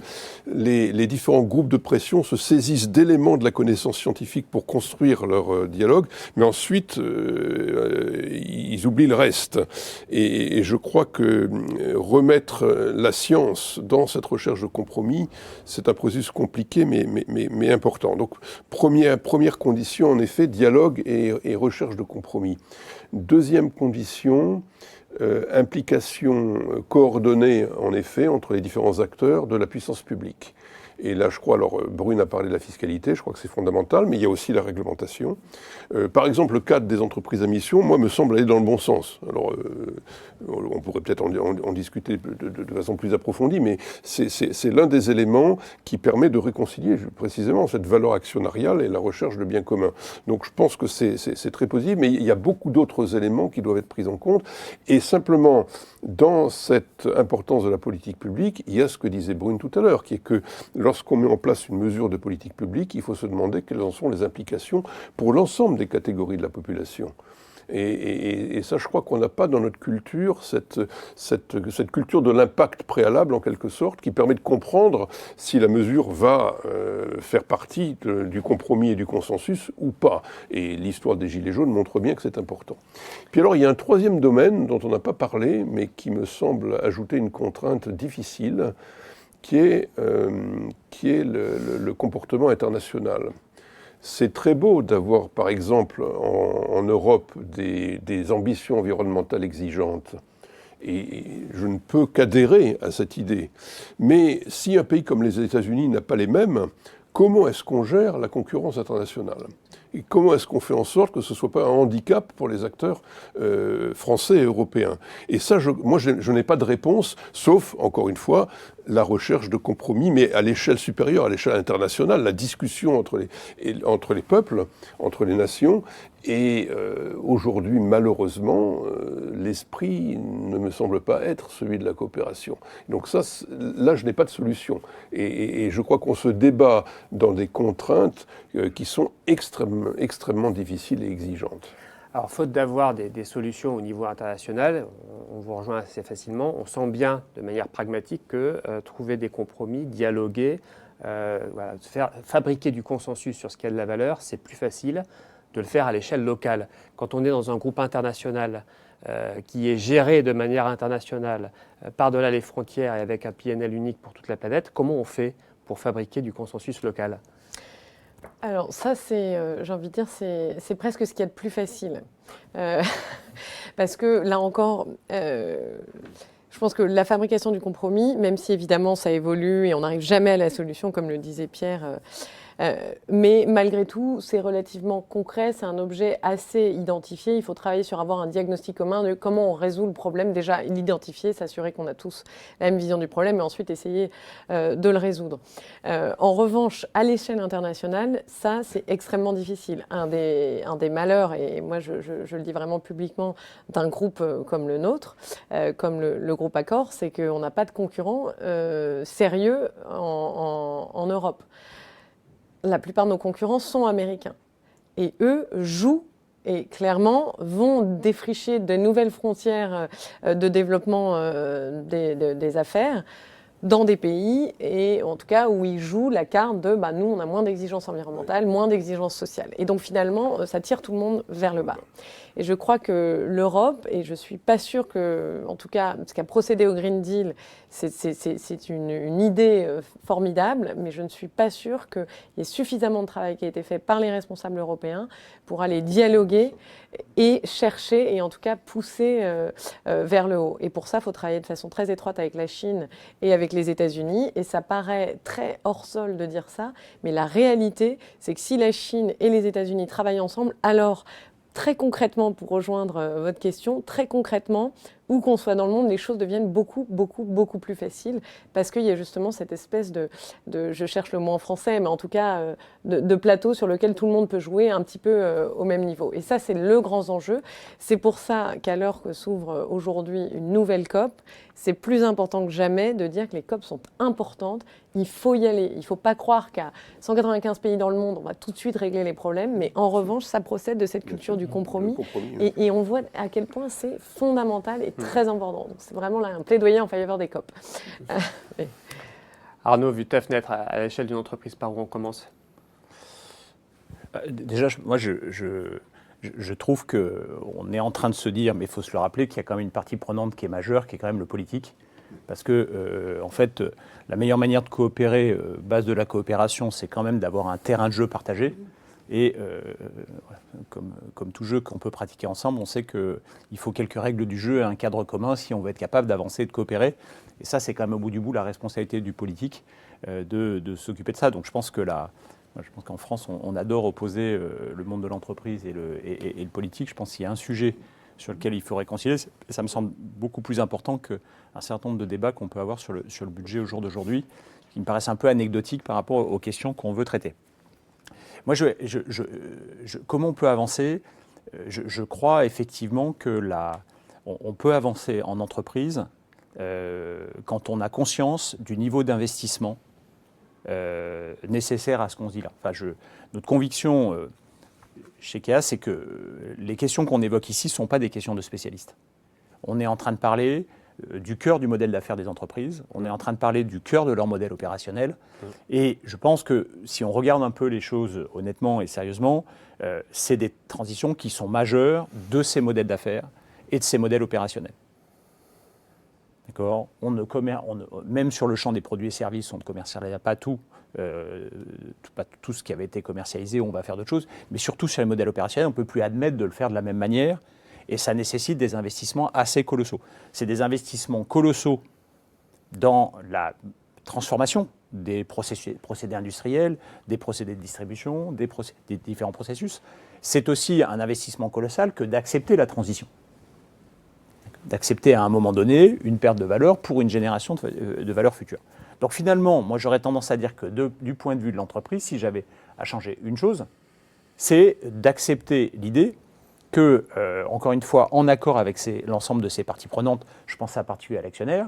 les différents groupes de pression se saisissent d'éléments de la connaissance scientifique pour construire leur dialogue, mais ensuite, ils oublient le reste. Et je crois que remettre la science dans cette recherche de compromis, c'est un processus compliqué, mais important. Donc, première condition, en effet, dialogue et recherche de compromis. Deuxième condition, implication coordonnée, en effet, entre les différents acteurs de la puissance publique. Et là, je crois, alors Brune a parlé de la fiscalité, je crois que c'est fondamental, mais il y a aussi la réglementation. Par exemple, le cadre des entreprises à mission, moi, me semble aller dans le bon sens. Alors, on pourrait peut-être en discuter de façon plus approfondie, mais c'est l'un des éléments qui permet de réconcilier précisément cette valeur actionnariale et la recherche de biens communs. Donc, je pense que c'est très positif, mais il y a beaucoup d'autres éléments qui doivent être pris en compte. Et simplement, dans cette importance de la politique publique, il y a ce que disait Brune tout à l'heure, qui est que lorsqu'on met en place une mesure de politique publique, il faut se demander quelles en sont les implications pour l'ensemble des catégories de la population. Et ça, je crois qu'on n'a pas dans notre culture cette culture de l'impact préalable, en quelque sorte, qui permet de comprendre si la mesure va faire partie du compromis et du consensus ou pas. Et l'histoire des Gilets jaunes montre bien que c'est important. Puis alors, il y a un troisième domaine dont on n'a pas parlé, mais qui me semble ajouter une contrainte difficile, qui est le comportement international. C'est très beau d'avoir, par exemple, en Europe, des ambitions environnementales exigeantes. Et je ne peux qu'adhérer à cette idée. Mais si un pays comme les États-Unis n'a pas les mêmes, comment est-ce qu'on gère la concurrence internationale ? Et comment est-ce qu'on fait en sorte que ce ne soit pas un handicap pour les acteurs français et européens ? Et ça, moi, je n'ai pas de réponse, sauf, encore une fois, la recherche de compromis, mais à l'échelle supérieure, à l'échelle internationale, la discussion entre les peuples, entre les nations. Et aujourd'hui, malheureusement, l'esprit ne me semble pas être celui de la coopération. Donc ça, là, je n'ai pas de solution. Et je crois qu'on se débat dans des contraintes qui sont extrêmement difficiles et exigeantes. Alors, faute d'avoir des solutions au niveau international, on vous rejoint assez facilement, on sent bien de manière pragmatique que trouver des compromis, dialoguer, fabriquer du consensus sur ce qui a de la valeur, c'est plus facile de le faire à l'échelle locale. Quand on est dans un groupe international qui est géré de manière internationale, par-delà les frontières et avec un PNL unique pour toute la planète, comment on fait pour fabriquer du consensus local ? Alors ça, j'ai envie de dire, c'est presque ce qu'il y a de plus facile. Parce que là encore, je pense que la fabrication du compromis, même si évidemment ça évolue et on n'arrive jamais à la solution, comme le disait Pierre, mais malgré tout, c'est relativement concret, c'est un objet assez identifié. Il faut travailler sur avoir un diagnostic commun de comment on résout le problème. Déjà, l'identifier, s'assurer qu'on a tous la même vision du problème, et ensuite essayer de le résoudre. En revanche, à l'échelle internationale, ça, c'est extrêmement difficile. Un des malheurs, et moi je le dis vraiment publiquement, d'un groupe comme le nôtre, comme le groupe Accor, c'est qu'on n'a pas de concurrents sérieux en Europe. La plupart de nos concurrents sont américains. Et eux jouent et clairement vont défricher de nouvelles frontières de développement des affaires dans des pays, et en tout cas où ils jouent la carte de nous, on a moins d'exigences environnementales, moins d'exigences sociales. Et donc finalement, ça tire tout le monde vers le bas. Et je crois que l'Europe, et je ne suis pas sûre que, en tout cas, ce qu'a procédé au Green Deal, c'est une idée formidable, mais je ne suis pas sûre qu'il y ait suffisamment de travail qui a été fait par les responsables européens pour aller dialoguer et chercher, et en tout cas pousser vers le haut. Et pour ça, il faut travailler de façon très étroite avec la Chine et avec les États-Unis. Et ça paraît très hors sol de dire ça, mais la réalité, c'est que si la Chine et les États-Unis travaillent ensemble, alors très concrètement, pour rejoindre votre question, très concrètement, où qu'on soit dans le monde, les choses deviennent beaucoup plus faciles, parce qu'il y a justement cette espèce de je cherche le mot en français, mais en tout cas de plateau sur lequel tout le monde peut jouer un petit peu au même niveau. Et ça, c'est le grand enjeu. C'est pour ça qu'à l'heure que s'ouvre aujourd'hui une nouvelle COP, c'est plus important que jamais de dire que les COP sont importantes. Il faut y aller. Il ne faut pas croire qu'à 195 pays dans le monde, on va tout de suite régler les problèmes, mais en revanche, ça procède de cette culture du compromis. Oui. Et on voit à quel point c'est fondamental et très important. Donc c'est vraiment là un plaidoyer en faveur des COP. Arnaud, vu ta fenêtre à l'échelle d'une entreprise, par où on commence ? Déjà, moi, je trouve qu'on est en train de se dire, mais il faut se le rappeler, qu'il y a quand même une partie prenante qui est majeure, qui est quand même le politique. Parce que, en fait, la meilleure manière de coopérer, base de la coopération, c'est quand même d'avoir un terrain de jeu partagé. Et comme tout jeu qu'on peut pratiquer ensemble, on sait qu'il faut quelques règles du jeu et un cadre commun si on veut être capable d'avancer et de coopérer. Et ça, c'est quand même au bout du bout la responsabilité du politique de s'occuper de ça. Donc je pense qu'en France, on adore opposer le monde de l'entreprise et le politique. Je pense qu'il y a un sujet sur lequel il faut réconcilier. Et ça me semble beaucoup plus important qu'un certain nombre de débats qu'on peut avoir sur le budget au jour d'aujourd'hui, qui me paraissent un peu anecdotiques par rapport aux questions qu'on veut traiter. Moi, comment on peut avancer ? Je crois effectivement que on peut avancer en entreprise quand on a conscience du niveau d'investissement nécessaire à ce qu'on se dit là. Enfin, notre conviction chez KEA, c'est que les questions qu'on évoque ici ne sont pas des questions de spécialistes. On est en train de parler du cœur du modèle d'affaires des entreprises, on est en train de parler du cœur de leur modèle opérationnel, et je pense que si on regarde un peu les choses honnêtement et sérieusement, c'est des transitions qui sont majeures de ces modèles d'affaires et de ces modèles opérationnels. D'accord ? Même sur le champ des produits et services, on ne commercialise pas tout ce qui avait été commercialisé, on va faire d'autres choses, mais surtout sur les modèles opérationnels, on ne peut plus admettre de le faire de la même manière, et ça nécessite des investissements assez colossaux. C'est des investissements colossaux dans la transformation des procédés industriels, des procédés de distribution, des différents processus. C'est aussi un investissement colossal que d'accepter la transition. D'accepter à un moment donné une perte de valeur pour une génération de valeur future. Donc finalement, moi j'aurais tendance à dire que du point de vue de l'entreprise, si j'avais à changer une chose, c'est d'accepter l'idée que, encore une fois, en accord avec l'ensemble de ces parties prenantes, je pense à particulier à l'actionnaire,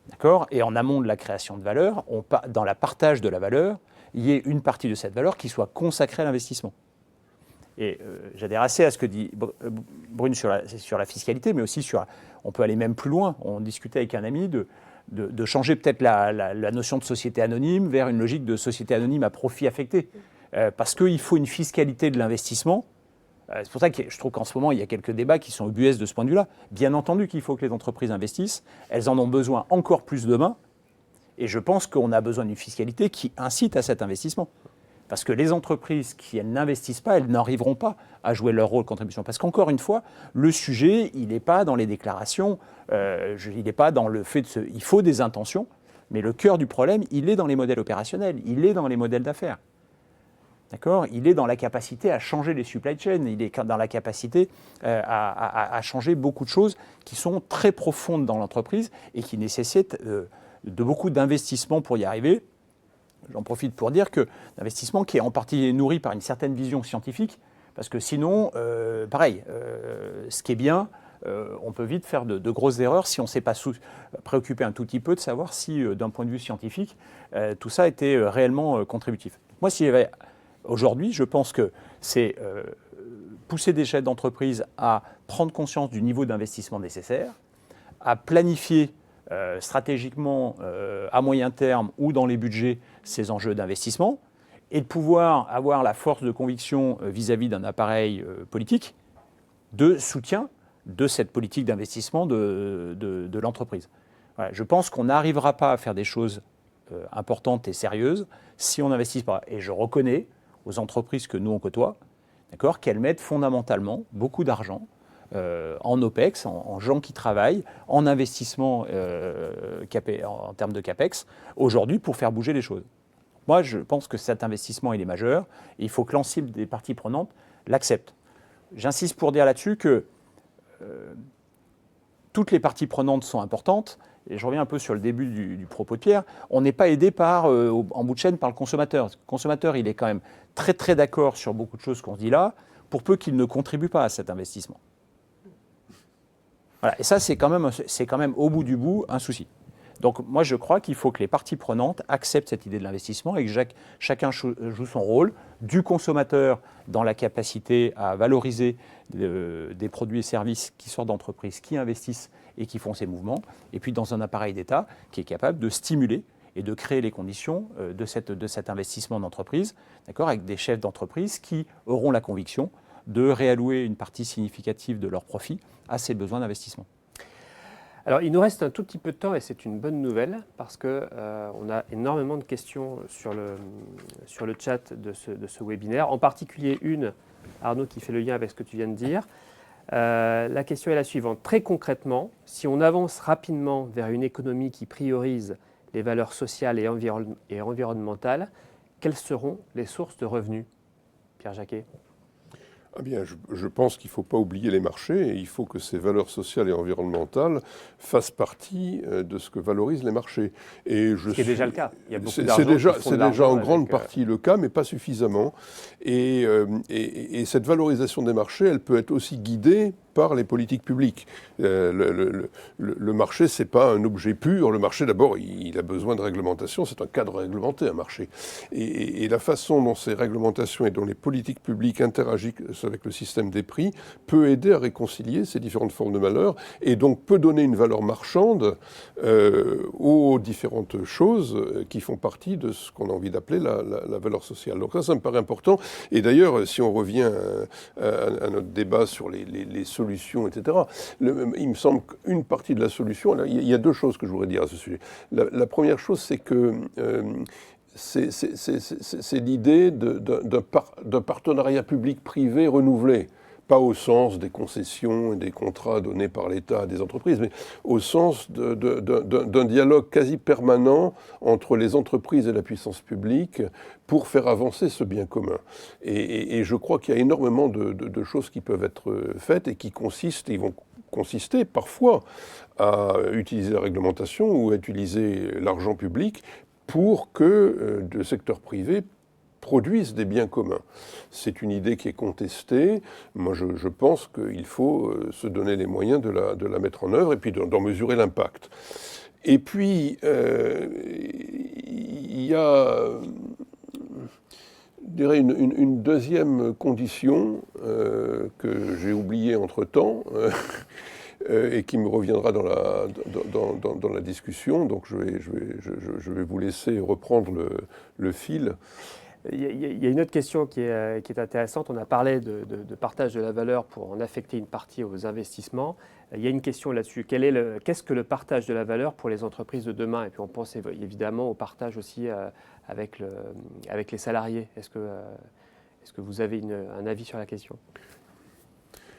d'accord, et en amont de la création de valeur, dans la partage de la valeur, il y ait une partie de cette valeur qui soit consacrée à l'investissement. Et j'adhère assez à ce que dit Brune sur la fiscalité, mais aussi on peut aller même plus loin. On discutait avec un ami de changer peut-être la notion de société anonyme vers une logique de société anonyme à profit affecté. Parce qu'il faut une fiscalité de l'investissement. C'est pour ça que je trouve qu'en ce moment, il y a quelques débats qui sont ubuesques de ce point de vue-là. Bien entendu qu'il faut que les entreprises investissent. Elles en ont besoin encore plus demain. Et je pense qu'on a besoin d'une fiscalité qui incite à cet investissement. Parce que les entreprises qui n'investissent pas, elles n'arriveront pas à jouer leur rôle de contribution. Parce qu'encore une fois, le sujet, il n'est pas dans les déclarations, il n'est pas dans le fait il faut des intentions, mais le cœur du problème, il est dans les modèles opérationnels, il est dans les modèles d'affaires. D'accord ? Il est dans la capacité à changer les supply chains, il est dans la capacité à changer beaucoup de choses qui sont très profondes dans l'entreprise et qui nécessitent de beaucoup d'investissements pour y arriver. J'en profite pour dire que l'investissement qui est en partie nourri par une certaine vision scientifique, parce que sinon, pareil, ce qui est bien, on peut vite faire de grosses erreurs si on ne s'est pas préoccupé un tout petit peu de savoir si, d'un point de vue scientifique, tout ça était réellement contributif. Moi, aujourd'hui, je pense que c'est pousser des chefs d'entreprise à prendre conscience du niveau d'investissement nécessaire, à planifier stratégiquement, à moyen terme ou dans les budgets, ces enjeux d'investissement, et de pouvoir avoir la force de conviction vis-à-vis d'un appareil politique de soutien de cette politique d'investissement de l'entreprise. Voilà, je pense qu'on n'arrivera pas à faire des choses importantes et sérieuses si on n'investit pas. Et je reconnais aux entreprises que nous on côtoie, d'accord, qu'elles mettent fondamentalement beaucoup d'argent en OPEX, en gens qui travaillent, en investissement en termes de CAPEX, aujourd'hui pour faire bouger les choses. Moi, je pense que cet investissement, il est majeur, et il faut que l'ensemble des parties prenantes l'acceptent. J'insiste pour dire là-dessus que toutes les parties prenantes sont importantes, et je reviens un peu sur le début du propos de Pierre, on n'est pas aidé en bout de chaîne par le consommateur. Le consommateur, il est quand même très très d'accord sur beaucoup de choses qu'on se dit là, pour peu qu'il ne contribue pas à cet investissement. Voilà, et ça, c'est quand même au bout du bout un souci. Donc moi, je crois qu'il faut que les parties prenantes acceptent cette idée de l'investissement et que chacun joue son rôle, du consommateur dans la capacité à valoriser des produits et services qui sortent d'entreprises, qui investissent et qui font ces mouvements, et puis dans un appareil d'État qui est capable de stimuler et de créer les conditions de cet investissement d'entreprise, d'accord, avec des chefs d'entreprise qui auront la conviction de réallouer une partie significative de leurs profits à ces besoins d'investissement. Alors, il nous reste un tout petit peu de temps et c'est une bonne nouvelle parce qu'on a énormément de questions sur le chat de ce webinaire, en particulier une, Arnaud, qui fait le lien avec ce que tu viens de dire. La question est la suivante. Très concrètement, si on avance rapidement vers une économie qui priorise les valeurs sociales et environnementales, quelles seront les sources de revenus ? Pierre Jacquet. Ah bien, je pense qu'il ne faut pas oublier les marchés et il faut que ces valeurs sociales et environnementales fassent partie de ce que valorisent les marchés. C'est déjà le cas. Il y a beaucoup c'est déjà en grande partie le cas, mais pas suffisamment. Et cette valorisation des marchés, elle peut être aussi guidée par les politiques publiques. Le marché, ce n'est pas un objet pur. Le marché, d'abord, il a besoin de réglementation. C'est un cadre réglementé, un marché. Et la façon dont ces réglementations et dont les politiques publiques interagissent avec le système des prix peut aider à réconcilier ces différentes formes de malheur et donc peut donner une valeur marchande aux différentes choses qui font partie de ce qu'on a envie d'appeler la valeur sociale. Donc ça me paraît important. Et d'ailleurs, si on revient à notre débat sur les solutions, etc., il me semble qu'une partie de la solution, là, il y a deux choses que je voudrais dire à ce sujet. La première chose, c'est que c'est l'idée d'un partenariat public-privé renouvelé. Pas au sens des concessions et des contrats donnés par l'État à des entreprises, mais au sens d'un dialogue quasi permanent entre les entreprises et la puissance publique pour faire avancer ce bien commun. Et je crois qu'il y a énormément de choses qui peuvent être faites et qui vont consister parfois à utiliser la réglementation ou à utiliser l'argent public pour que le secteur privé produisent des biens communs. C'est une idée qui est contestée. Moi, je pense qu'il faut se donner les moyens de la mettre en œuvre et puis d'en mesurer l'impact. Et puis, il y a, je dirais, une deuxième condition que j'ai oubliée entre-temps, et qui me reviendra dans la discussion. Donc, je vais vous laisser reprendre le fil. Il y a une autre question qui est intéressante. On a parlé de partage de la valeur pour en affecter une partie aux investissements. Il y a une question là-dessus. Qu'est-ce que le partage de la valeur pour les entreprises de demain? Et puis on pense évidemment au partage aussi avec les salariés. Est-ce que vous avez un avis sur la question?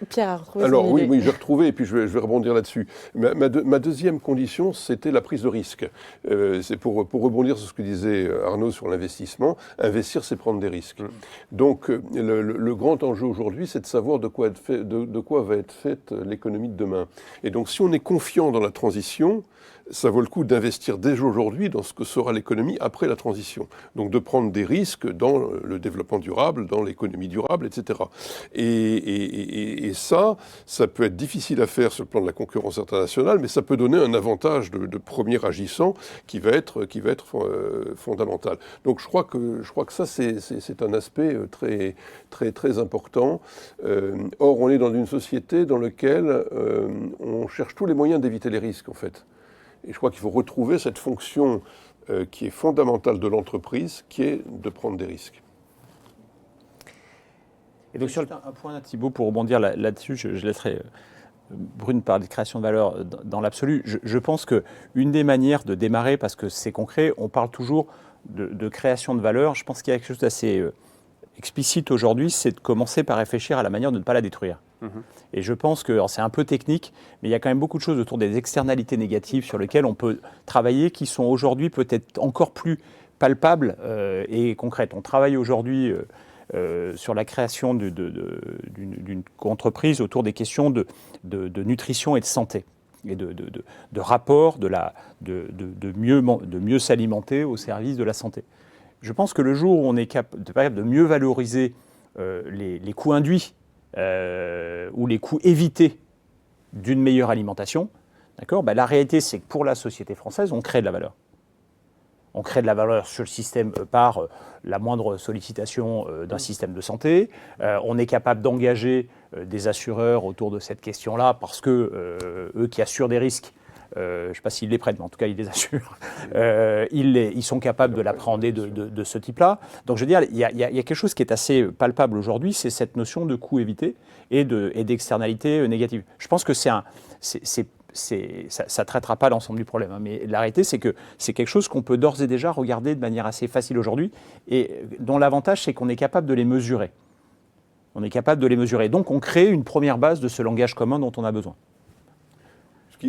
Pierre a retrouvé Alors son idée. oui, j'ai retrouvé et puis je vais rebondir là-dessus. Ma deuxième condition, c'était la prise de risque. C'est pour rebondir sur ce que disait Arnaud sur l'investissement. Investir, c'est prendre des risques. Donc le grand enjeu aujourd'hui, c'est de savoir de quoi va être faite l'économie de demain. Et donc si on est confiant dans la transition, ça vaut le coup d'investir dès aujourd'hui dans ce que sera l'économie après la transition. Donc de prendre des risques dans le développement durable, dans l'économie durable, etc. Et ça peut être difficile à faire sur le plan de la concurrence internationale, mais ça peut donner un avantage de premier agissant qui va être fondamental. Donc je crois que ça, c'est un aspect très, très, très important. Or, on est dans une société dans laquelle on cherche tous les moyens d'éviter les risques, en fait. Et je crois qu'il faut retrouver cette fonction qui est fondamentale de l'entreprise, qui est de prendre des risques. Et donc, un point, Thibault, pour rebondir là-dessus, je laisserai Brune parler de création de valeur dans l'absolu. Je pense qu'une des manières de démarrer, parce que c'est concret, on parle toujours de création de valeur. Je pense qu'il y a quelque chose d'assez explicite aujourd'hui, c'est de commencer par réfléchir à la manière de ne pas la détruire. Et je pense que, c'est un peu technique, mais il y a quand même beaucoup de choses autour des externalités négatives sur lesquelles on peut travailler, qui sont aujourd'hui peut-être encore plus palpables et concrètes. On travaille aujourd'hui sur la création d'une entreprise autour des questions de nutrition et de santé, et de rapport, de mieux s'alimenter au service de la santé. Je pense que le jour où on est capable de mieux valoriser les coûts induits, ou les coûts évités d'une meilleure alimentation, d'accord, la réalité, c'est que pour la société française, on crée de la valeur. On crée de la valeur sur le système par la moindre sollicitation d'un système de santé. On est capable d'engager des assureurs autour de cette question-là parce que eux qui assurent des risques, je ne sais pas s'ils les prennent, mais en tout cas, ils les assurent. Ils sont capables de l'appréhender de ce type-là. Donc, je veux dire, il y a quelque chose qui est assez palpable aujourd'hui, c'est cette notion de coût évité et d'externalité négative. Je pense que ça ne traitera pas l'ensemble du problème, hein, mais la réalité, c'est que c'est quelque chose qu'on peut d'ores et déjà regarder de manière assez facile aujourd'hui et dont l'avantage, c'est qu'on est capable de les mesurer. On est capable de les mesurer. Donc, on crée une première base de ce langage commun dont on a besoin.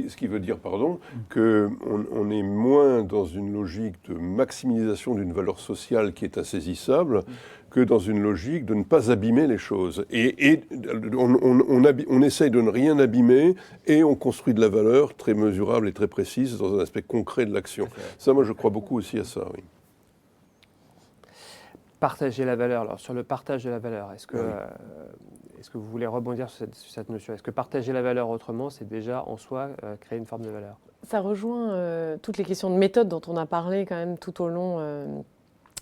Ce qui veut dire, qu'on est moins dans une logique de maximisation d'une valeur sociale qui est insaisissable que dans une logique de ne pas abîmer les choses. Et on essaye de ne rien abîmer et on construit de la valeur très mesurable et très précise dans un aspect concret de l'action. Ça, moi, je crois beaucoup aussi à ça, oui. partager la valeur. Alors, sur le partage de la valeur, est-ce que vous voulez rebondir sur cette notion? Est-ce que partager la valeur autrement, c'est déjà en soi créer une forme de valeur? Ça rejoint toutes les questions de méthode dont on a parlé quand même tout au long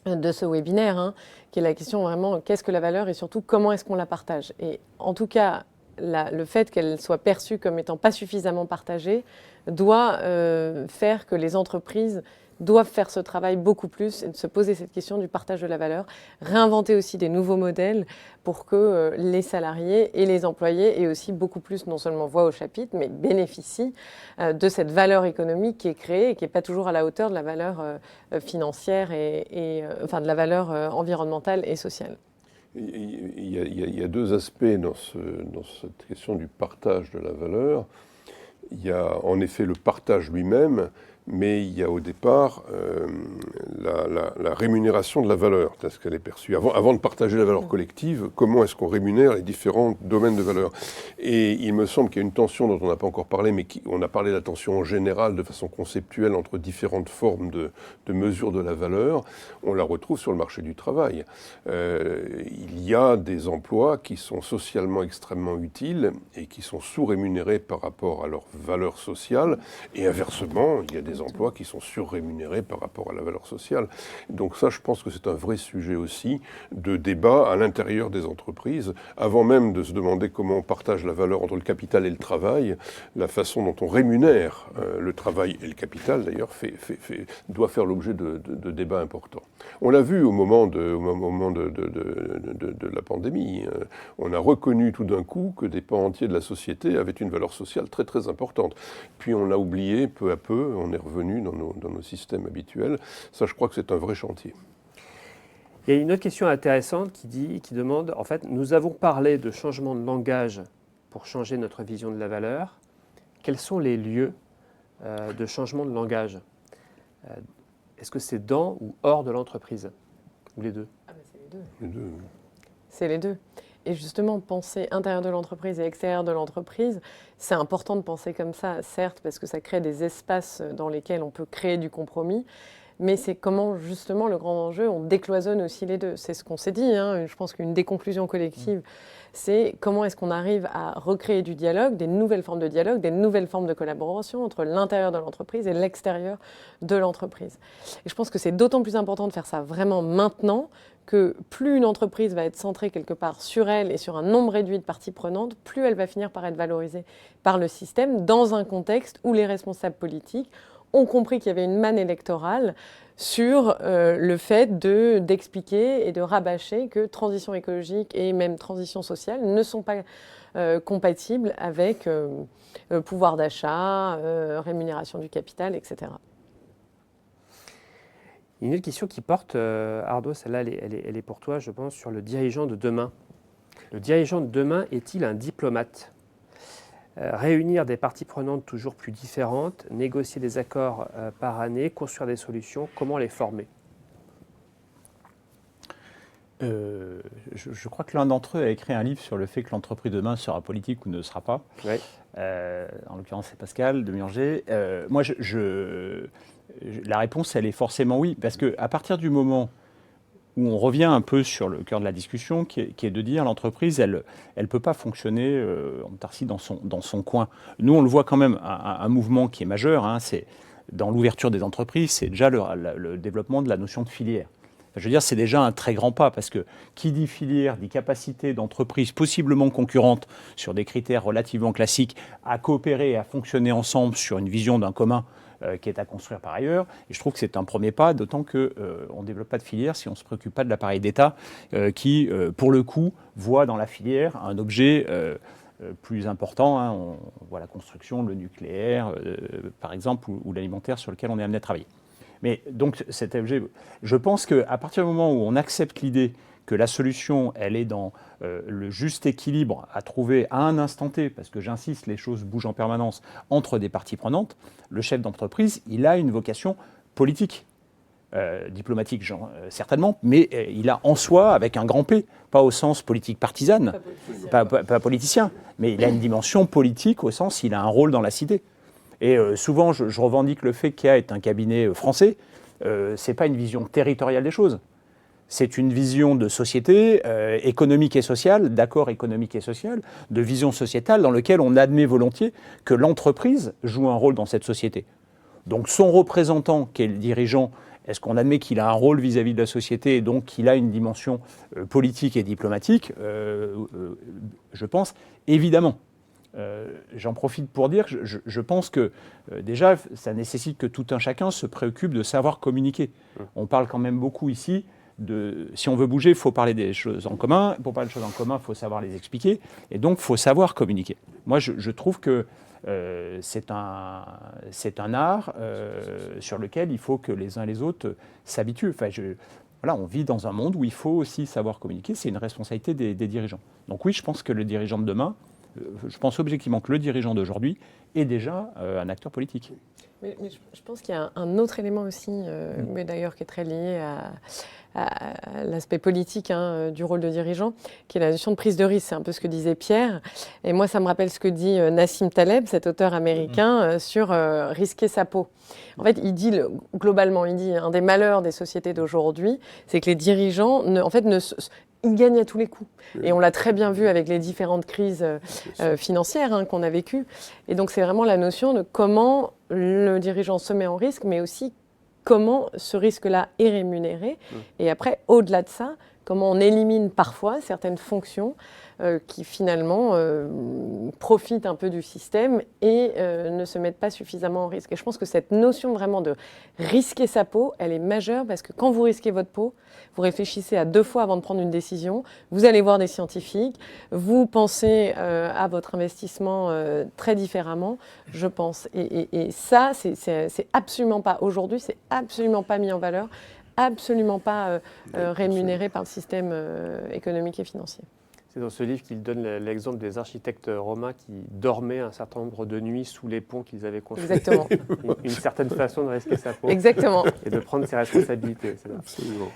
de ce webinaire, hein, qui est la question vraiment qu'est-ce que la valeur et surtout comment est-ce qu'on la partage. Et en tout cas, le fait qu'elle soit perçue comme étant pas suffisamment partagée doit faire que les entreprises doivent faire ce travail beaucoup plus et de se poser cette question du partage de la valeur, réinventer aussi des nouveaux modèles pour que les salariés et les employés aient aussi beaucoup plus non seulement voix au chapitre, mais bénéficient de cette valeur économique qui est créée et qui n'est pas toujours à la hauteur de la valeur financière enfin de la valeur environnementale et sociale. Il y a deux aspects dans cette question du partage de la valeur. Il y a en effet le partage lui-même, mais il y a au départ la rémunération de la valeur, telle qu'elle est perçue. Avant de partager la valeur collective, comment est-ce qu'on rémunère les différents domaines de valeur? Et il me semble qu'il y a une tension dont on n'a pas encore parlé, mais on a parlé de la tension en général, de façon conceptuelle, entre différentes formes de mesure de la valeur. On la retrouve sur le marché du travail. Il y a des emplois qui sont socialement extrêmement utiles et qui sont sous-rémunérés par rapport à leur valeur sociale, et inversement, il y a des emplois qui sont surrémunérés par rapport à la valeur sociale. Donc ça, je pense que c'est un vrai sujet aussi de débat à l'intérieur des entreprises, avant même de se demander comment on partage la valeur entre le capital et le travail. La façon dont on rémunère le travail et le capital, d'ailleurs, doit faire l'objet de débats importants. On l'a vu au moment de la pandémie. On a reconnu tout d'un coup que des pans entiers de la société avaient une valeur sociale très très importante. Puis on l'a oublié peu à peu, on est revenu dans nos systèmes habituels. Ça, je crois que c'est un vrai chantier. Il y a une autre question intéressante qui demande, en fait, nous avons parlé de changement de langage pour changer notre vision de la valeur. Quels sont les lieux de changement de langage? Est-ce que c'est dans ou hors de l'entreprise? Ou les deux? C'est les deux. Les deux. C'est les deux. Et justement, penser intérieur de l'entreprise et extérieur de l'entreprise, c'est important de penser comme ça, certes, parce que ça crée des espaces dans lesquels on peut créer du compromis, mais c'est comment, justement, le grand enjeu, on décloisonne aussi les deux. C'est ce qu'on s'est dit, hein. Je pense qu'une des conclusions collectives, c'est comment est-ce qu'on arrive à recréer du dialogue, des nouvelles formes de dialogue, des nouvelles formes de collaboration entre l'intérieur de l'entreprise et l'extérieur de l'entreprise. Et je pense que c'est d'autant plus important de faire ça vraiment maintenant que plus une entreprise va être centrée quelque part sur elle et sur un nombre réduit de parties prenantes, plus elle va finir par être valorisée par le système dans un contexte où les responsables politiques ont compris qu'il y avait une manne électorale sur le fait d'expliquer et de rabâcher que transition écologique et même transition sociale ne sont pas compatibles avec pouvoir d'achat, rémunération du capital, etc. Une autre question qui porte, Ardo, celle-là, elle est pour toi, je pense, sur le dirigeant de demain. Le dirigeant de demain est-il un diplomate? Réunir des parties prenantes toujours plus différentes, négocier des accords par année, construire des solutions, comment les former? Je crois que l'un d'entre eux a écrit un livre sur le fait que l'entreprise de demain sera politique ou ne sera pas. Ouais. En l'occurrence, c'est Pascal de Murger. Moi, la réponse, elle est forcément oui, parce qu'à partir du moment où on revient un peu sur le cœur de la discussion, qui est de dire l'entreprise, elle ne peut pas fonctionner en autarcie dans son coin. Nous, on le voit quand même, un mouvement qui est majeur, hein, c'est dans l'ouverture des entreprises, c'est déjà le développement de la notion de filière. Je veux dire, c'est déjà un très grand pas, parce que qui dit filière, dit capacité d'entreprise possiblement concurrente sur des critères relativement classiques à coopérer et à fonctionner ensemble sur une vision d'un commun qui est à construire par ailleurs. Et je trouve que c'est un premier pas, d'autant qu'on ne développe pas de filière si on ne se préoccupe pas de l'appareil d'État qui, pour le coup, voit dans la filière un objet plus important. Hein. On voit la construction, le nucléaire, par exemple, ou l'alimentaire sur lequel on est amené à travailler. Mais donc, cet objet, je pense qu'à partir du moment où on accepte l'idée que la solution, elle est dans le juste équilibre à trouver à un instant T, parce que j'insiste, les choses bougent en permanence entre des parties prenantes, le chef d'entreprise, il a une vocation politique, diplomatique certainement, mais il a en soi, avec un grand P, pas au sens politique partisane, pas politicien, mais il a une dimension politique au sens, il a un rôle dans la cité. Et souvent, je revendique le fait qu'IA est un cabinet français, c'est pas une vision territoriale des choses. c'est une vision de société économique et sociale, d'accord économique et social, de vision sociétale dans lequel on admet volontiers que l'entreprise joue un rôle dans cette société. Donc son représentant, qui est le dirigeant, est-ce qu'on admet qu'il a un rôle vis-à-vis de la société et donc qu'il a une dimension politique et diplomatique je pense, évidemment. J'en profite pour dire que je pense que déjà, ça nécessite que tout un chacun se préoccupe de savoir communiquer. On parle quand même beaucoup ici si on veut bouger, il faut parler des choses en commun. Pour parler des choses en commun, il faut savoir les expliquer. Et donc, il faut savoir communiquer. Moi, je trouve que c'est un art sur lequel il faut que les uns et les autres s'habituent. Enfin, voilà, on vit dans un monde où il faut aussi savoir communiquer. C'est une responsabilité des dirigeants. Donc oui, je pense que le dirigeant de demain, je pense objectivement que le dirigeant d'aujourd'hui est déjà un acteur politique. Mais je pense qu'il y a un autre élément aussi, mais d'ailleurs qui est très lié à l'aspect politique du rôle de dirigeant, qui est la notion de prise de risque. C'est un peu ce que disait Pierre. Et moi, ça me rappelle ce que dit Nassim Taleb, cet auteur américain, sur risquer sa peau. En fait, il dit globalement, un des malheurs des sociétés d'aujourd'hui, c'est que les dirigeants, ils gagnent à tous les coups. Et on l'a très bien vu avec les différentes crises financières qu'on a vécues. Et donc, c'est vraiment la notion de comment le dirigeant se met en risque, mais aussi comment ce risque-là est rémunéré. Et après, au-delà de ça, comment on élimine parfois certaines fonctions qui finalement profitent un peu du système et ne se mettent pas suffisamment en risque. Et je pense que cette notion vraiment de risquer sa peau, elle est majeure parce que quand vous risquez votre peau, vous réfléchissez à 2 fois avant de prendre une décision, vous allez voir des scientifiques, vous pensez à votre investissement très différemment, je pense. Et ça, c'est absolument pas, aujourd'hui, c'est absolument pas mis en valeur, absolument pas rémunéré par le système économique et financier. C'est dans ce livre qu'il donne l'exemple des architectes romains qui dormaient un certain nombre de nuits sous les ponts qu'ils avaient construits. Exactement. Une certaine façon de risquer sa peau. Exactement. Et de prendre ses responsabilités. Absolument.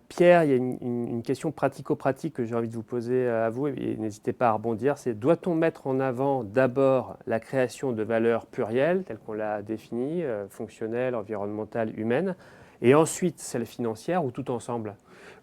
Pierre, il y a une question pratico-pratique que j'ai envie de vous poser à vous, et n'hésitez pas à rebondir. C'est doit-on mettre en avant d'abord la création de valeurs plurielles, telles qu'on l'a définie, fonctionnelles, environnementales, humaines, et ensuite celles financières, ou tout ensemble ?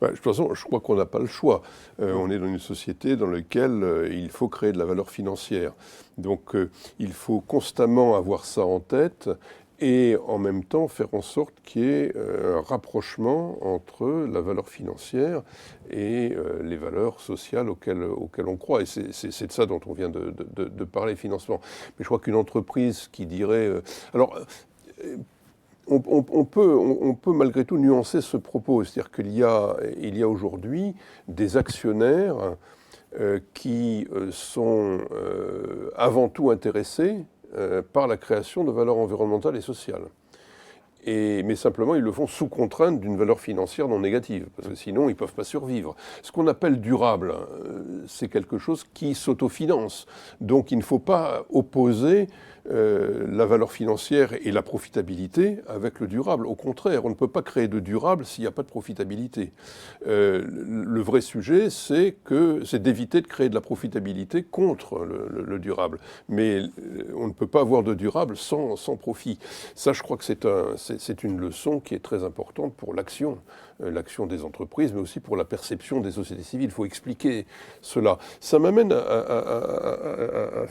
De toute façon, je crois qu'on n'a pas le choix. On est dans une société dans laquelle il faut créer de la valeur financière. Donc il faut constamment avoir ça en tête et en même temps faire en sorte qu'il y ait un rapprochement entre la valeur financière et les valeurs sociales auxquelles on croit. Et c'est de ça dont on vient de parler, financement. Mais je crois qu'une entreprise qui dirait... On peut malgré tout nuancer ce propos. C'est-à-dire qu'il y a aujourd'hui des actionnaires qui sont avant tout intéressés par la création de valeurs environnementales et sociales. Mais simplement, ils le font sous contrainte d'une valeur financière non négative, parce que sinon, ils ne peuvent pas survivre. Ce qu'on appelle durable, c'est quelque chose qui s'autofinance. Donc, il ne faut pas opposer la valeur financière et la profitabilité avec le durable. Au contraire, on ne peut pas créer de durable s'il n'y a pas de profitabilité. Le vrai sujet, c'est d'éviter de créer de la profitabilité contre le durable. Mais on ne peut pas avoir de durable sans profit. Ça, je crois que c'est une leçon qui est très importante pour l'action des entreprises, mais aussi pour la perception des sociétés civiles. Il faut expliquer cela. Ça m'amène à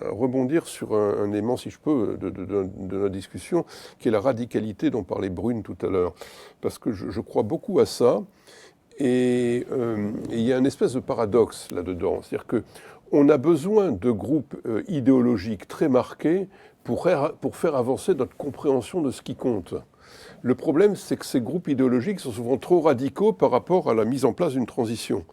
rebondir sur un élément, si je peux, de la discussion, qui est la radicalité dont parlait Brune tout à l'heure. Parce que je crois beaucoup à ça, et il y a une espèce de paradoxe là-dedans. C'est-à-dire qu'on a besoin de groupes idéologiques très marqués pour faire avancer notre compréhension de ce qui compte. Le problème, c'est que ces groupes idéologiques sont souvent trop radicaux par rapport à la mise en place d'une transition.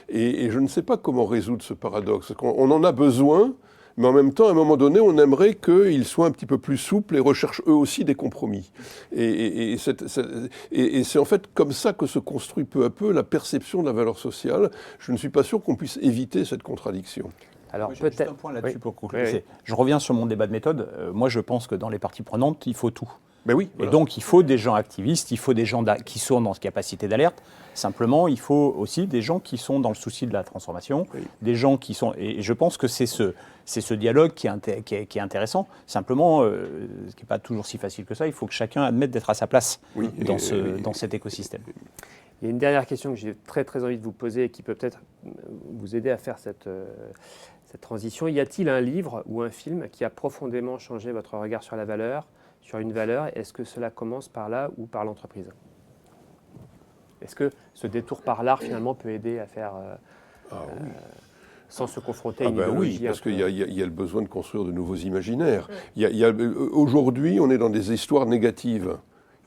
Et je ne sais pas comment résoudre ce paradoxe. On en a besoin, mais en même temps, à un moment donné, on aimerait qu'ils soient un petit peu plus souples et recherchent eux aussi des compromis. Et c'est en fait comme ça que se construit peu à peu la perception de la valeur sociale. Je ne suis pas sûr qu'on puisse éviter cette contradiction. Alors j'ai juste un point là-dessus pour conclure. Je reviens sur mon débat de méthode. Moi, je pense que dans les parties prenantes, il faut tout. Ben oui, Et voilà. donc, il faut des gens activistes, il faut des gens qui sont dans cette capacité d'alerte. Simplement, il faut aussi des gens qui sont dans le souci de la transformation, des gens qui sont... Et je pense que c'est ce dialogue qui est intéressant. Simplement, ce qui n'est pas toujours si facile que ça, il faut que chacun admette d'être à sa place dans cet écosystème. Il y a une dernière question que j'ai très très envie de vous poser et qui peut peut-être vous aider à faire cette transition. Y a-t-il un livre ou un film qui a profondément changé votre regard sur la valeur, sur une valeur? Est-ce que cela commence par là ou par l'entreprise? Est-ce que ce détour par l'art finalement peut aider à faire sans se confronter à une idéologie? Oui, parce qu'il y a le besoin de construire de nouveaux imaginaires. Aujourd'hui, on est dans des histoires négatives.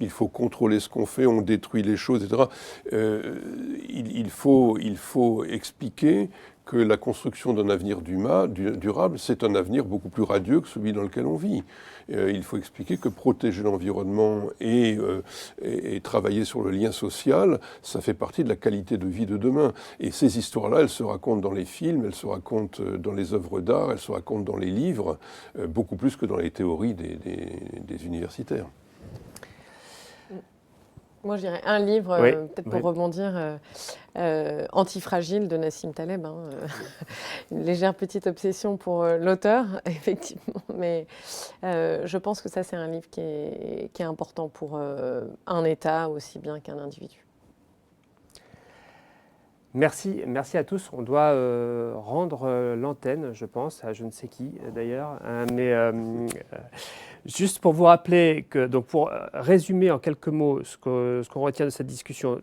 Il faut contrôler ce qu'on fait, on détruit les choses, etc. Il faut expliquer que la construction d'un avenir durable, c'est un avenir beaucoup plus radieux que celui dans lequel on vit. Il faut expliquer que protéger l'environnement et travailler sur le lien social, ça fait partie de la qualité de vie de demain. Et ces histoires-là, elles se racontent dans les films, elles se racontent dans les œuvres d'art, elles se racontent dans les livres, beaucoup plus que dans les théories des universitaires. Moi, je dirais un livre, Oui, peut-être pour rebondir, Antifragile de Nassim Taleb. Une légère petite obsession pour l'auteur, effectivement. Mais je pense que ça, c'est un livre qui est important pour un État aussi bien qu'un individu. Merci à tous. On doit rendre l'antenne, je pense, à je ne sais qui d'ailleurs. Juste pour vous rappeler que, donc pour résumer en quelques mots ce qu'on retient de cette discussion,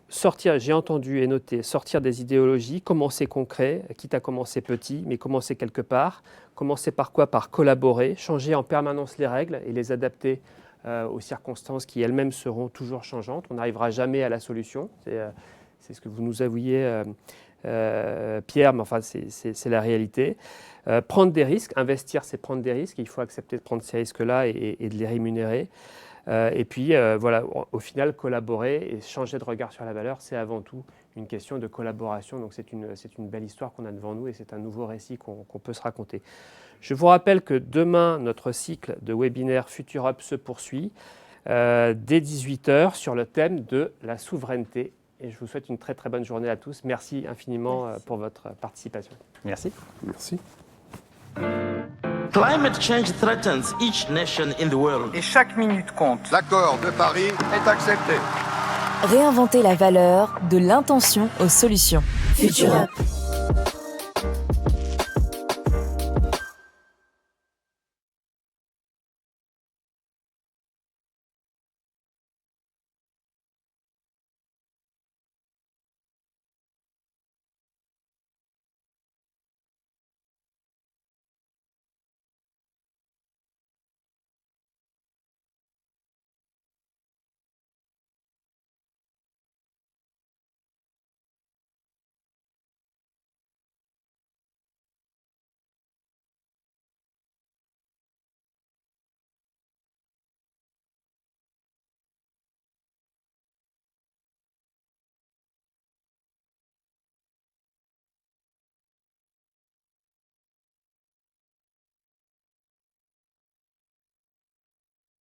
j'ai entendu et noté, sortir des idéologies, commencer concret, quitte à commencer petit, mais commencer quelque part. Commencer par quoi? Par collaborer, changer en permanence les règles et les adapter aux circonstances qui elles-mêmes seront toujours changeantes. On n'arrivera jamais à la solution. C'est ce que vous nous avouiez, Pierre, mais enfin, c'est la réalité. Prendre des risques, investir, c'est prendre des risques. Il faut accepter de prendre ces risques-là et de les rémunérer. Et puis, voilà, au final, collaborer et changer de regard sur la valeur, c'est avant tout une question de collaboration. Donc, c'est une belle histoire qu'on a devant nous et c'est un nouveau récit qu'on peut se raconter. Je vous rappelle que demain, notre cycle de webinaire Futureup se poursuit dès 18h sur le thème de la souveraineté. Et je vous souhaite une très très bonne journée à tous. Merci infiniment pour votre participation. Merci. Merci. Climate change threatens each nation in the world. Et chaque minute compte. L'accord de Paris est accepté. Réinventer la valeur de l'intention aux solutions. Futureup.